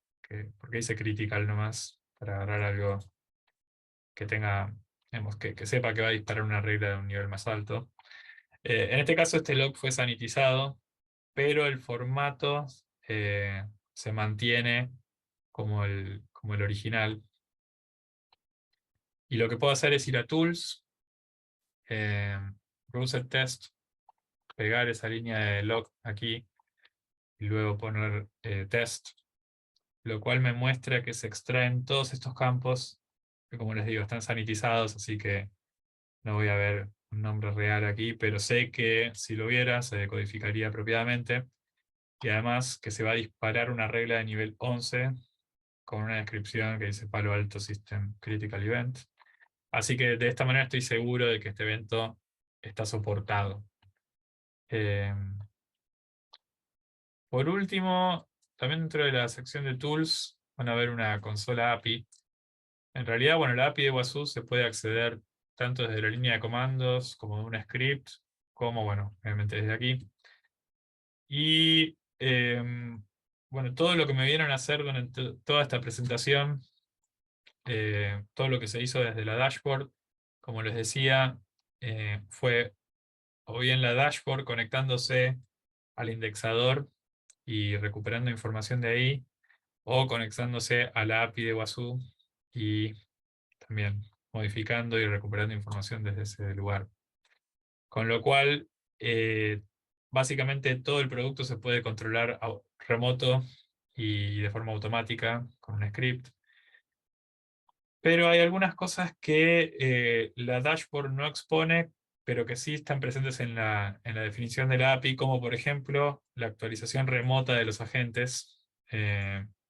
porque dice critical nomás, para agarrar algo que tenga, digamos, que sepa que va a disparar una regla de un nivel más alto. En este caso este log fue sanitizado, pero el formato se mantiene como el original. Y lo que puedo hacer es ir a Tools, Browser Test, pegar esa línea de log aquí, y luego poner test, lo cual me muestra que se extraen todos estos campos, que como les digo, están sanitizados, así que no voy a ver un nombre real aquí, pero sé que si lo viera se decodificaría apropiadamente, y además que se va a disparar una regla de nivel 11 con una descripción que dice Palo Alto System Critical Event. Así que de esta manera estoy seguro de que este evento está soportado. Por último, también dentro de la sección de Tools van a ver una consola API. En realidad, bueno, la API de WASU se puede acceder tanto desde la línea de comandos como de un script, como, bueno, obviamente desde aquí. Y bueno, todo lo que me vieron hacer durante toda esta presentación, todo lo que se hizo desde la dashboard, como les decía, fue o bien la dashboard conectándose al indexador y recuperando información de ahí, o conectándose a la API de WASU y también modificando y recuperando información desde ese lugar. Con lo cual, básicamente todo el producto se puede controlar remoto y de forma automática con un script. Pero hay algunas cosas que la dashboard no expone, pero que sí están presentes en la definición de la API, como por ejemplo la actualización remota de los agentes.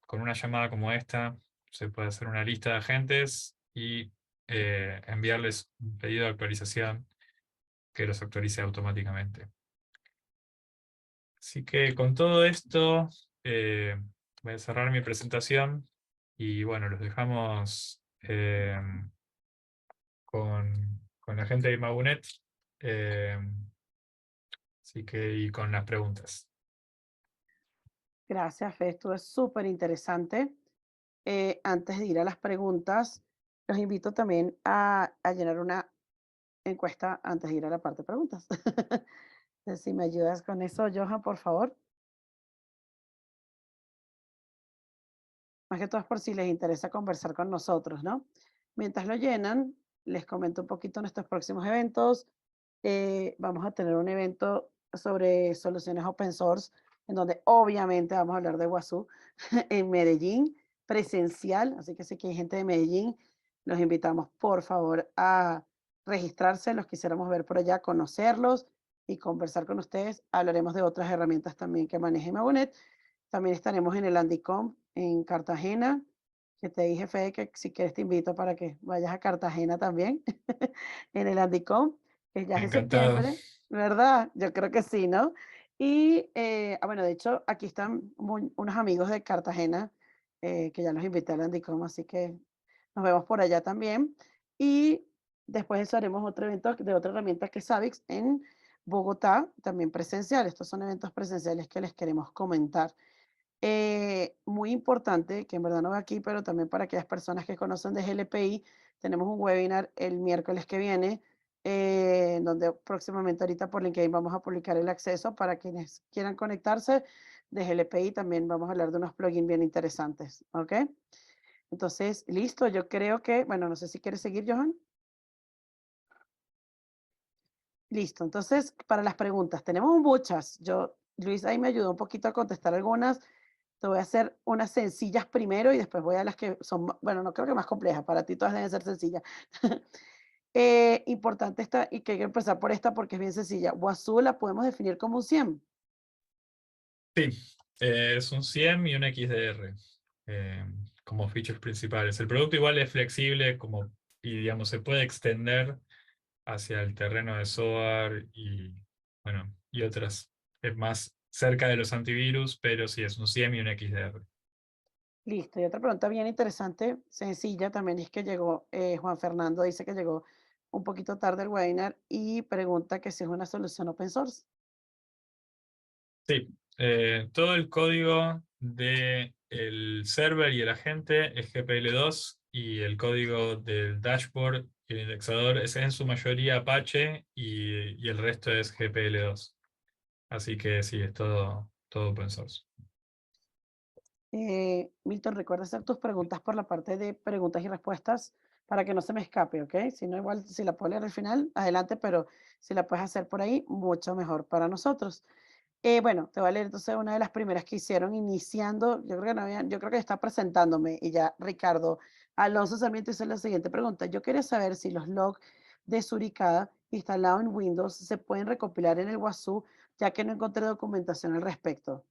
Con una llamada como esta, se puede hacer una lista de agentes y enviarles un pedido de actualización que los actualice automáticamente. Así que con todo esto, voy a cerrar mi presentación y bueno, los dejamos con la gente de Mabunet, eh, así que y con las preguntas. Gracias, Fe, esto es súper interesante. Antes de ir a las preguntas, los invito también a llenar una encuesta antes de ir a la parte de preguntas. Entonces, si me ayudas con eso, Johan, por favor. Más que todo es por si les interesa conversar con nosotros, ¿no? Mientras lo llenan, les comento un poquito nuestros próximos eventos. Vamos a tener un evento sobre soluciones open source, en donde obviamente vamos a hablar de Wazoo en Medellín, presencial. Así que si que hay gente de Medellín, los invitamos por favor a registrarse, los quisiéramos ver por allá, conocerlos y conversar con ustedes. Hablaremos de otras herramientas también que maneje Magonet. También estaremos en el Andicom en Cartagena, que te dije, Fede, que si quieres te invito para que vayas a Cartagena también, en el Andicom, que ya es en Encantado. septiembre, ¿verdad? Yo creo que sí, ¿no? Y, bueno, de hecho, aquí están unos amigos de Cartagena, que ya los invité al Andicom, así que nos vemos por allá también. Y después de eso haremos otro evento de otra herramienta que es Savix en Bogotá, también presencial. Estos son eventos presenciales que les queremos comentar. Muy importante, que en verdad no va aquí, pero también para aquellas personas que conocen de GLPI, tenemos un webinar el miércoles que viene, donde próximamente ahorita por LinkedIn vamos a publicar el acceso para quienes quieran conectarse de GLPI. También vamos a hablar de unos plugins bien interesantes, ¿ok? Entonces, listo, yo creo que, bueno, no sé si quieres seguir, Johan. Listo, entonces, para las preguntas, tenemos muchas. Luis ahí me ayudó un poquito a contestar algunas. Te voy a hacer unas sencillas primero y después voy a las que son, bueno, no creo que más complejas, para ti todas deben ser sencillas. Importante esta, y que hay que empezar por esta porque es bien sencilla. Wazoo la podemos definir como un 100. Sí, es un CIEM y un XDR eh, como features principales. El producto igual es flexible y digamos, se puede extender hacia el terreno de SOAR y, bueno, y otras más cerca de los antivirus, pero sí es un CIEM y un XDR. Listo. Y otra pregunta bien interesante, sencilla, también es que llegó, Juan Fernando dice que llegó un poquito tarde el webinar y pregunta que si es una solución open source. Sí, todo el código del server y el agente es GPL2 y el código del dashboard y el indexador es en su mayoría Apache y el resto es GPL2. Así que sí, es todo open source. Milton, recuerda hacer tus preguntas por la parte de preguntas y respuestas para que no se me escape, ¿ok? Si no, igual, si la puedo leer al final, adelante, pero si la puedes hacer por ahí, mucho mejor para nosotros. Bueno, te voy a leer entonces una de las primeras que hicieron iniciando, yo creo que no había, yo creo que está presentándome y ya Ricardo Alonso Sarmiento hizo la siguiente pregunta. Yo quería saber si los logs de Suricata instalados en Windows se pueden recopilar en el Wazoo, ya que no encontré documentación al respecto.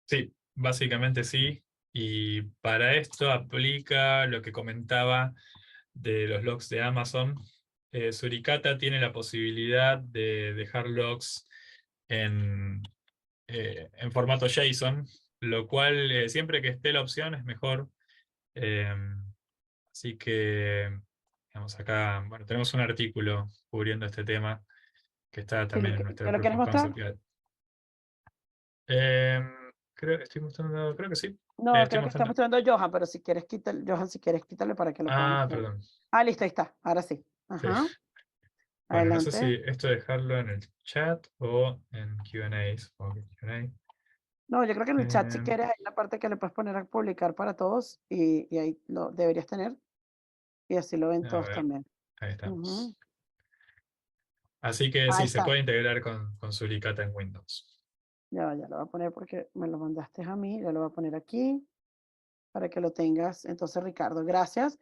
Sí, básicamente sí. Y para esto aplica lo que comentaba de los logs de Amazon. Suricata tiene la posibilidad de dejar logs en, en formato JSON, lo cual siempre que esté la opción es mejor. Eh, Así que, digamos, acá, bueno, tenemos un artículo cubriendo este tema que está Si también en ¿me nuestra lo Proof quieres of mostrar? Concept Guide. Estoy mostrando, creo que sí. No, Estoy creo que está mostrando. mostrando Johan, pero si quieres quitar, Johan, si quieres quítale para que lo podamos Ah, ver. perdón. Ah, listo, ahí está. Ahora sí. Sí. Ajá. Bueno, no sé si Adelante. esto dejarlo en el chat o en Q&A. Supongo que Q&A. No, yo creo que en el chat, si Eh, quieres, hay una parte que le puedes poner a publicar para todos y ahí lo deberías tener y así lo ven a todos ver, también. ahí Ujú. estamos. Así que Ahí sí, se está. puede integrar con Suricata en Windows. Ya lo voy a poner porque me lo mandaste a mí. Ya lo voy a poner aquí para que lo tengas. Entonces, Ricardo, gracias.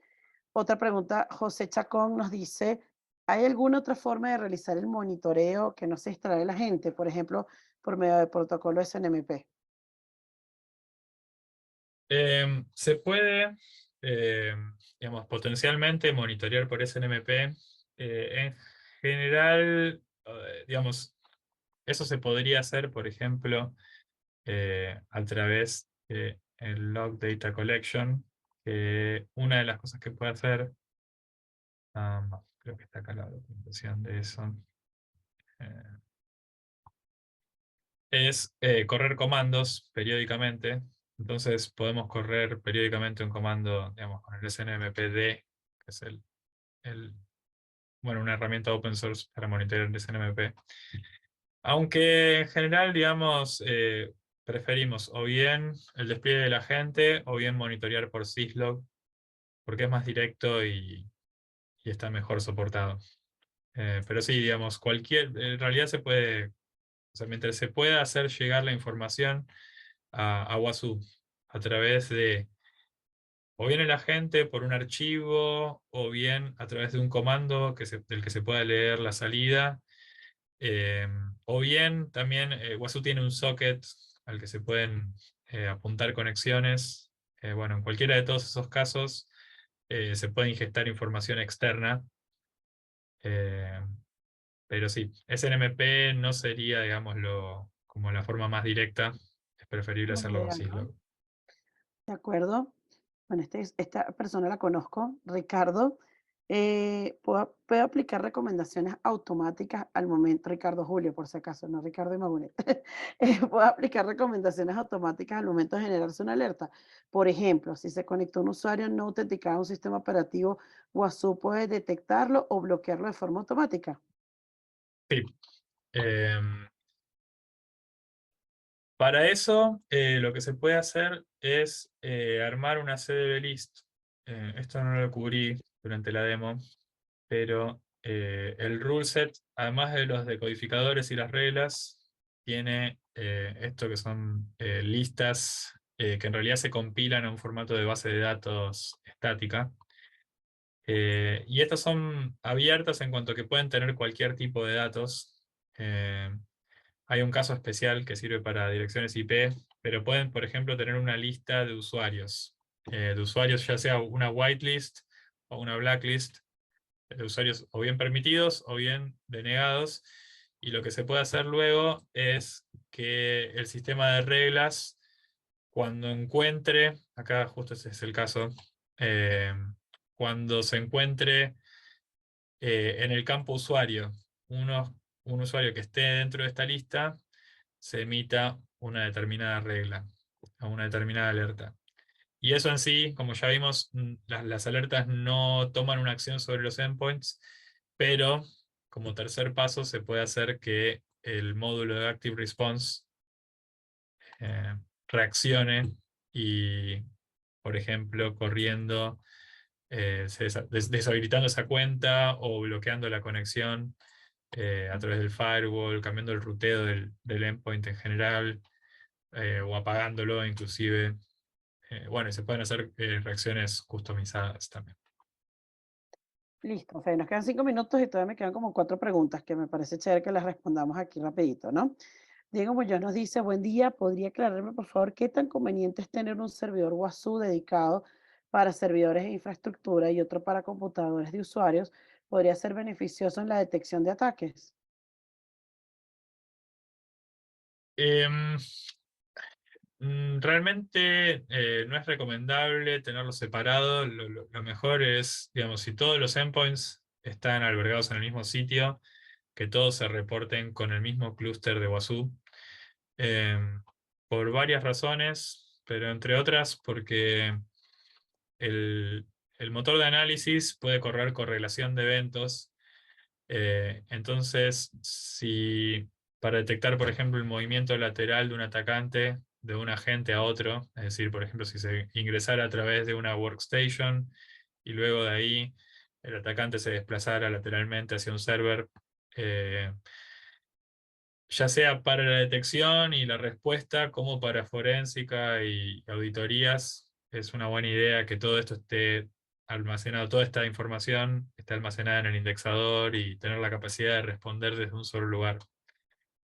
Otra pregunta, José Chacón nos dice, ¿hay alguna otra forma de realizar el monitoreo que no se extrae la gente? Por ejemplo, por medio del protocolo SNMP. Se puede, digamos, potencialmente monitorear por SNMP. En general, digamos, eso se podría hacer, por ejemplo, a través del Log Data Collection, que una de las cosas que puede hacer, no, creo que está acá la documentación de eso, eh, es correr comandos periódicamente. Entonces podemos correr periódicamente un comando, digamos, con el SNMPD, que es el, bueno, una herramienta open source para monitorear el SNMP. Aunque en general, digamos, preferimos o bien el despliegue de la gente o bien monitorear por syslog, porque es más directo y está mejor soportado. Pero sí, digamos, en realidad se puede, o sea, mientras se pueda hacer llegar la información a WASU a través de o bien el agente por un archivo, o bien a través de un comando del que se pueda leer la salida, eh, o bien también WASU tiene un socket al que se pueden apuntar conexiones. Bueno, en cualquiera de todos esos casos se puede ingestar información externa. eh, pero sí, SNMP no sería, digamos, como la forma más directa. Es preferible Una hacerlo con idea, ¿no? Syslog. De acuerdo. Bueno, esta persona la conozco, Ricardo. ¿Puedo aplicar recomendaciones automáticas al momento? Ricardo Julio, por si acaso, no Ricardo Imagunet. ¿Puedo aplicar recomendaciones automáticas al momento de generarse una alerta? Por ejemplo, si se conectó un usuario no autenticado a un sistema operativo, WhatsApp puede detectarlo o bloquearlo de forma automática. Sí. em, Para eso, lo que se puede hacer es armar una CDB list. Esto no lo cubrí durante la demo, pero el rule set, además de los decodificadores y las reglas, tiene esto que son listas que en realidad se compilan a un formato de base de datos estática. Y estas son abiertas en cuanto que pueden tener cualquier tipo de datos. Eh, Hay un caso especial que sirve para direcciones IP, pero pueden, por ejemplo, tener una lista de usuarios ya sea una whitelist o una blacklist, de usuarios o bien permitidos o bien denegados. Y lo que se puede hacer luego es que el sistema de reglas, cuando encuentre, acá justo ese es el caso, eh, cuando se encuentre en el campo usuario un usuario que esté dentro de esta lista, se emita una determinada regla o una determinada alerta. Y eso en sí, como ya vimos, las alertas no toman una acción sobre los endpoints, pero como tercer paso se puede hacer que el módulo de Active Response eh, reaccione y, por ejemplo, corriendo, deshabilitando esa cuenta o bloqueando la conexión a través del firewall, cambiando el ruteo del endpoint en general, o apagándolo inclusive. Bueno, y se pueden hacer reacciones customizadas también. Listo, Fe, nos quedan 5 minutos y todavía me quedan como 4 preguntas que me parece chévere que las respondamos aquí rapidito, ¿no? Diego Muñoz nos dice, buen día, ¿podría aclararme por favor qué tan conveniente es tener un servidor WASU dedicado para servidores e infraestructura y otro para computadores de usuarios? ¿Podría ser beneficioso en la detección de ataques? Em, Realmente no es recomendable tenerlo separado. Lo mejor es, digamos, si todos los endpoints están albergados en el mismo sitio, que todos se reporten con el mismo clúster de WASU. Em, por varias razones, pero entre otras porque el, el motor de análisis puede correr correlación de eventos. Entonces, si para detectar, por ejemplo, el movimiento lateral de un atacante de un agente a otro, es decir, por ejemplo, si se ingresara a través de una workstation y luego de ahí el atacante se desplazara lateralmente hacia un server, eh, ya sea para la detección y la respuesta, como para forénsica y auditorías, es una buena idea que todo esto esté almacenado, toda esta información esté almacenada en el indexador y tener la capacidad de responder desde un solo lugar.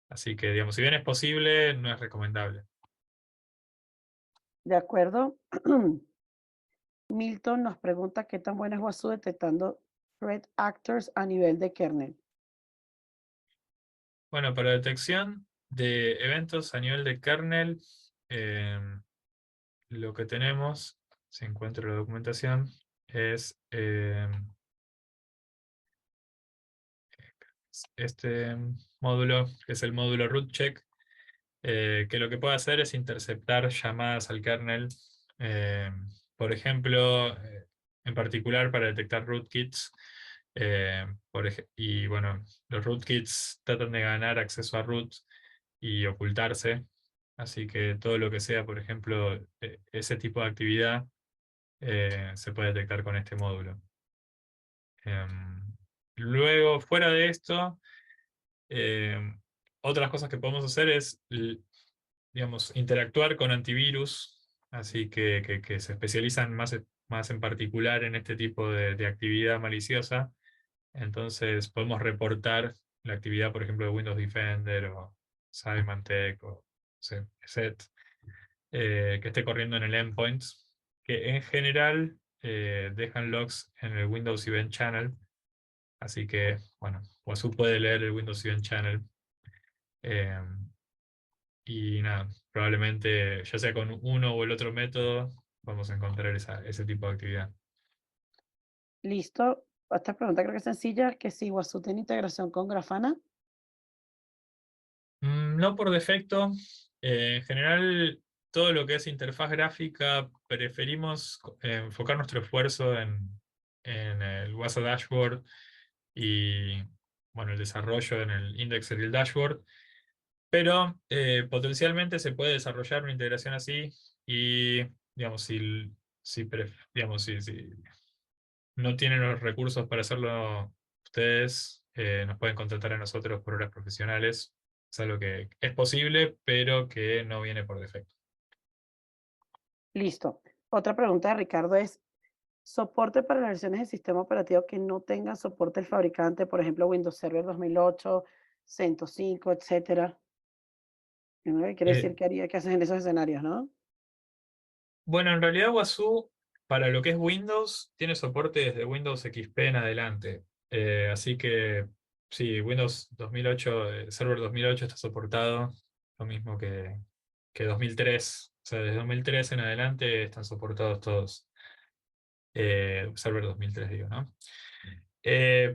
Así que, digamos, si bien es posible, no es recomendable. De acuerdo. Milton nos pregunta qué tan buena es WASU detectando threat actors a nivel de kernel. Bueno, para detección de eventos a nivel de kernel, eh, lo que tenemos, si encuentro la documentación, es este módulo, que es el módulo root check, que lo que puede hacer es interceptar llamadas al kernel, eh, por ejemplo, en particular para detectar rootkits. Y bueno, los rootkits tratan de ganar acceso a root y ocultarse, así que todo lo que sea, por ejemplo, ese tipo de actividad se puede detectar con este módulo. Em, Luego, fuera de esto, eh, otras cosas que podemos hacer es, digamos, interactuar con antivirus, así que se especializan más en particular en este tipo de actividad maliciosa. Entonces podemos reportar la actividad, por ejemplo, de Windows Defender o Symantec o SET, que esté corriendo en el endpoint, que en general dejan logs en el Windows Event Channel. Así que, bueno, Wasu puede leer el Windows Event Channel. eh, y nada, probablemente, ya sea con uno o el otro método, vamos a encontrar ese tipo de actividad. Listo. Esta pregunta creo que es sencilla, que si Wasu tiene integración con Grafana. No por defecto. En general, todo lo que es interfaz gráfica, preferimos enfocar nuestro esfuerzo en el WASA Dashboard y bueno, el desarrollo en el indexer y el dashboard. Pero potencialmente se puede desarrollar una integración así y, digamos, si no tienen los recursos para hacerlo ustedes, nos pueden contratar a nosotros por horas profesionales. Es algo que es posible, pero que no viene por defecto. Listo. Otra pregunta de Ricardo es, ¿soporte para las versiones del sistema operativo que no tengan soporte del fabricante, por ejemplo, Windows Server 2008, CentOS 5, etcétera? ¿No? Quiere Eh, decir que haría, qué haces en esos escenarios, ¿no? bueno, en realidad Wasu, para lo que es Windows, tiene soporte desde Windows XP en adelante. Así que sí, Windows 2008, Server 2008 está soportado, lo mismo que 2003. O sea, desde 2003 en adelante están soportados todos. Server 2003 digo, ¿no?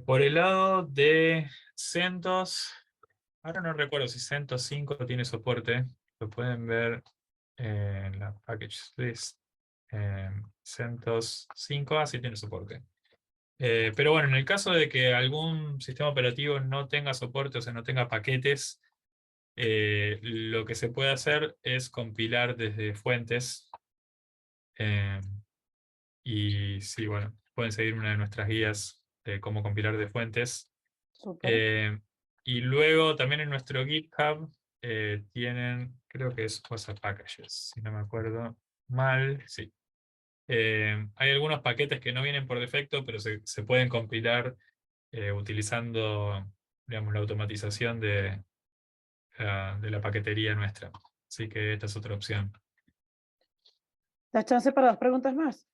Por el lado de CentOS, ahora no recuerdo si CentOS 5 tiene soporte, lo pueden ver en la package list. CentOS 5 sí tiene soporte. Pero bueno, en el caso de que algún sistema operativo no tenga soporte, o sea, no tenga paquetes, lo que se puede hacer es compilar desde fuentes. eh, y sí, bueno, pueden seguir una de nuestras guías de cómo compilar de fuentes. Súper. Eh, y luego también en nuestro GitHub tienen, creo que es WhatsApp Packages, si no me acuerdo mal, sí. Hay algunos paquetes que no vienen por defecto, pero se pueden compilar utilizando, digamos, la automatización de la paquetería nuestra. Así que esta es otra opción. ¿Das chance para dos preguntas más?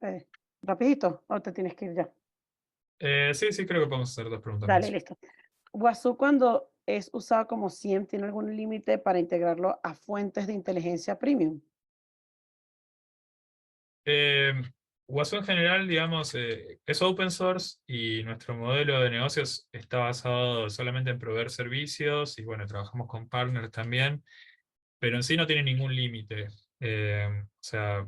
Rapidito, o te tienes que ir ya. Sí, sí, creo que podemos hacer dos preguntas Dale, más. listo. Wasu, cuando es usado como SIEM, ¿tiene algún límite para integrarlo a fuentes de inteligencia premium? Eh, Waso en general, digamos, es open source y nuestro modelo de negocios está basado solamente en proveer servicios y bueno, trabajamos con partners también, pero en sí no tiene ningún límite. O sea,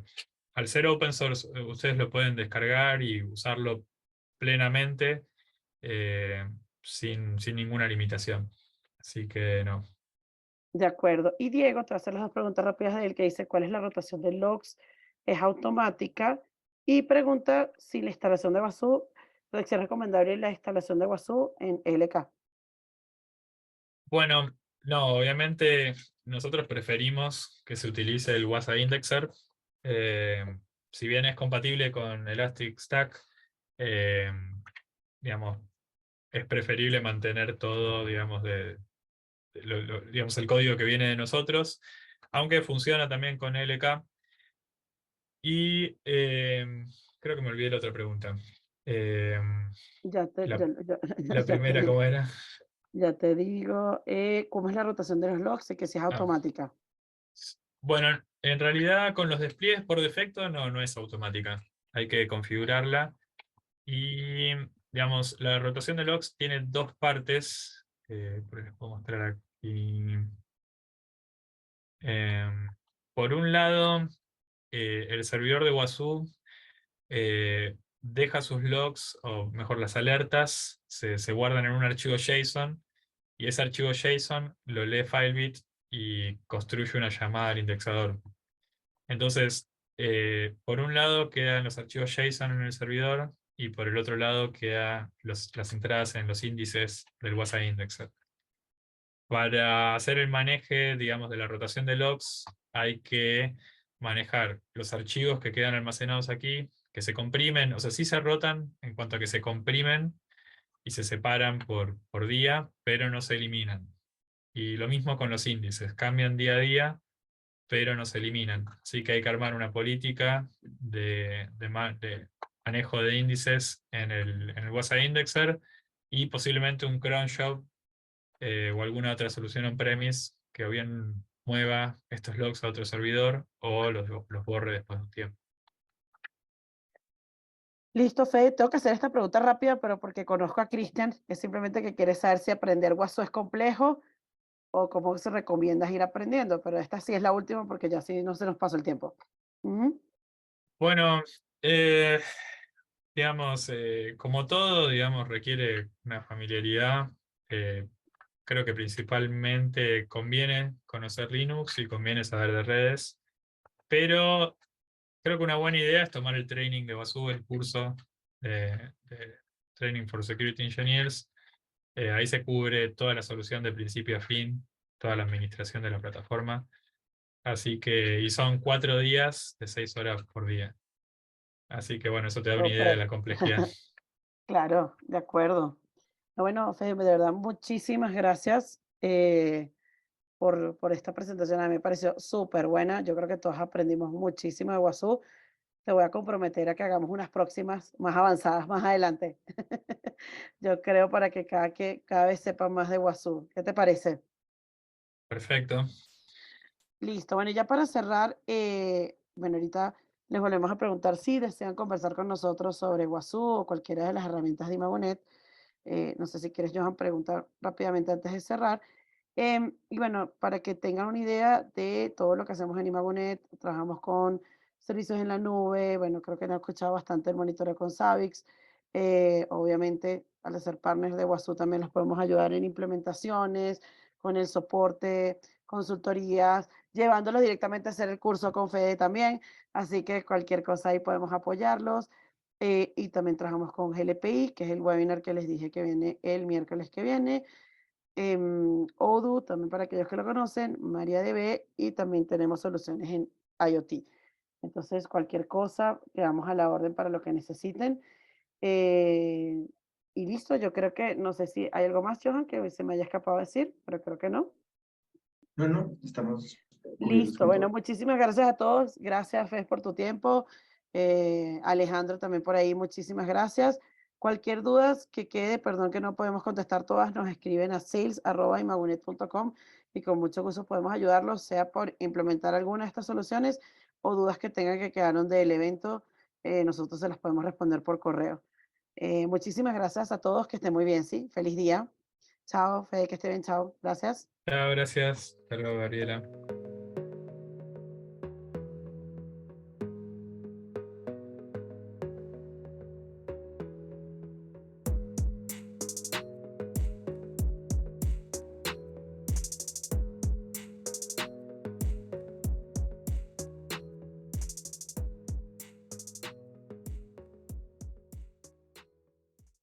al ser open source, ustedes lo pueden descargar y usarlo plenamente eh, sin ninguna limitación. Así que no. De acuerdo. Y Diego, te voy a hacer las dos preguntas rápidas de él, que dice, ¿cuál es la rotación de logs? ¿Es automática? Y pregunta si la instalación de Wasu, si es recomendable la instalación de Wasu en LK. Bueno, no, obviamente nosotros preferimos que se utilice el WASA Indexer. Eh, si bien es compatible con Elasticstack, eh, digamos, es preferible mantener todo, digamos, digamos, el código que viene de nosotros, aunque funciona también con LK. Y creo que me olvidé la otra pregunta. Eh, Ya te, la, ya, ya- la ya te primera, digo, ¿cómo era? ya te digo, ¿cómo es la rotación de los logs? Y que si es Ah, automática. bueno, en realidad con los despliegues por defecto no es automática. Hay que configurarla. Y, digamos, la rotación de logs tiene dos partes. Les puedo mostrar aquí. Em, por un lado, el servidor de Wasu deja sus logs, o mejor las alertas, se guardan en un archivo JSON. Y ese archivo JSON lo lee Filebit y construye una llamada al indexador. Entonces, por un lado quedan los archivos JSON en el servidor y por el otro lado queda las entradas en los índices del WhatsApp Indexer. Para hacer el maneje, digamos, de la rotación de logs, hay que manejar los archivos que quedan almacenados aquí, que se comprimen, o sea, sí se rotan en cuanto a que se comprimen y se separan por día, pero no se eliminan. Y lo mismo con los índices, cambian día a día, pero no se eliminan. Así que hay que armar una política de manejo de índices en el WhatsApp Indexer y posiblemente un cron job o alguna otra solución on-premise que o bien mueva estos logs a otro servidor o los borre después de un tiempo. Listo, Fede, tengo que hacer esta pregunta rápida, pero porque conozco a Cristian, es simplemente que quiere saber si aprender Guasú es complejo o cómo se recomiendas ir aprendiendo, pero esta sí es la última porque ya sí no se nos pasó el tiempo. Ujú. Bueno, digamos, como todo, digamos, requiere una familiaridad. eh, Creo que principalmente conviene conocer Linux y conviene saber de redes, pero creo que una buena idea es tomar el training de WASU, el curso de Training for Security Engineers. Ahí se cubre toda la solución de principio a fin, toda la administración de la plataforma. Así que, y son 4 días de 6 horas por día. Así que bueno, eso te da una idea de Súper. la complejidad. Claro, de acuerdo. Bueno, Fede, de verdad, muchísimas gracias por esta presentación. A mí me pareció súper buena. Yo creo que todos aprendimos muchísimo de Guasú. Te voy a comprometer a que hagamos unas próximas más avanzadas más adelante. Yo creo para que cada vez sepa más de Guasú. ¿Qué te parece? Perfecto. Listo. Bueno, y ya para cerrar, bueno, ahorita les volvemos a preguntar si desean conversar con nosotros sobre Guasú o cualquiera de las herramientas de Imagonet. No sé si quieres, Johan, preguntar rápidamente antes de cerrar. Y bueno, para que tengan una idea de todo lo que hacemos en Imagonet, trabajamos con servicios en la nube, bueno, creo que han escuchado bastante el monitoreo con Savix. Obviamente, al ser partners de Wasu también los podemos ayudar en implementaciones, con el soporte, consultorías, llevándolos directamente a hacer el curso con Fede también. Así que cualquier cosa ahí podemos apoyarlos. Y también trabajamos con GLPI, que es el webinar que les dije que viene el miércoles que viene. Odoo, también para aquellos que lo conocen, MariaDB, y también tenemos soluciones en IoT. Entonces, cualquier cosa, quedamos a la orden para lo que necesiten. Eh, y listo, yo creo que, no sé si hay algo más, Johan, que se me haya escapado decir, pero creo que no. No, no, estamos cubiertos Listo, con bueno, todo. muchísimas gracias a todos. Gracias, Fes, por tu tiempo. Alejandro también por ahí, muchísimas gracias. Cualquier duda que quede, perdón que no podemos contestar todas, nos escriben a sales@imagunet.com y con mucho gusto podemos ayudarlos, sea por implementar alguna de estas soluciones o dudas que tengan que quedaron del evento, nosotros se las podemos responder por correo. Muchísimas gracias a todos, que estén muy bien, ¿sí? Feliz día. Chao, Fede, que esté bien, chao. Gracias. Chao, gracias. Hasta luego, Gabriela.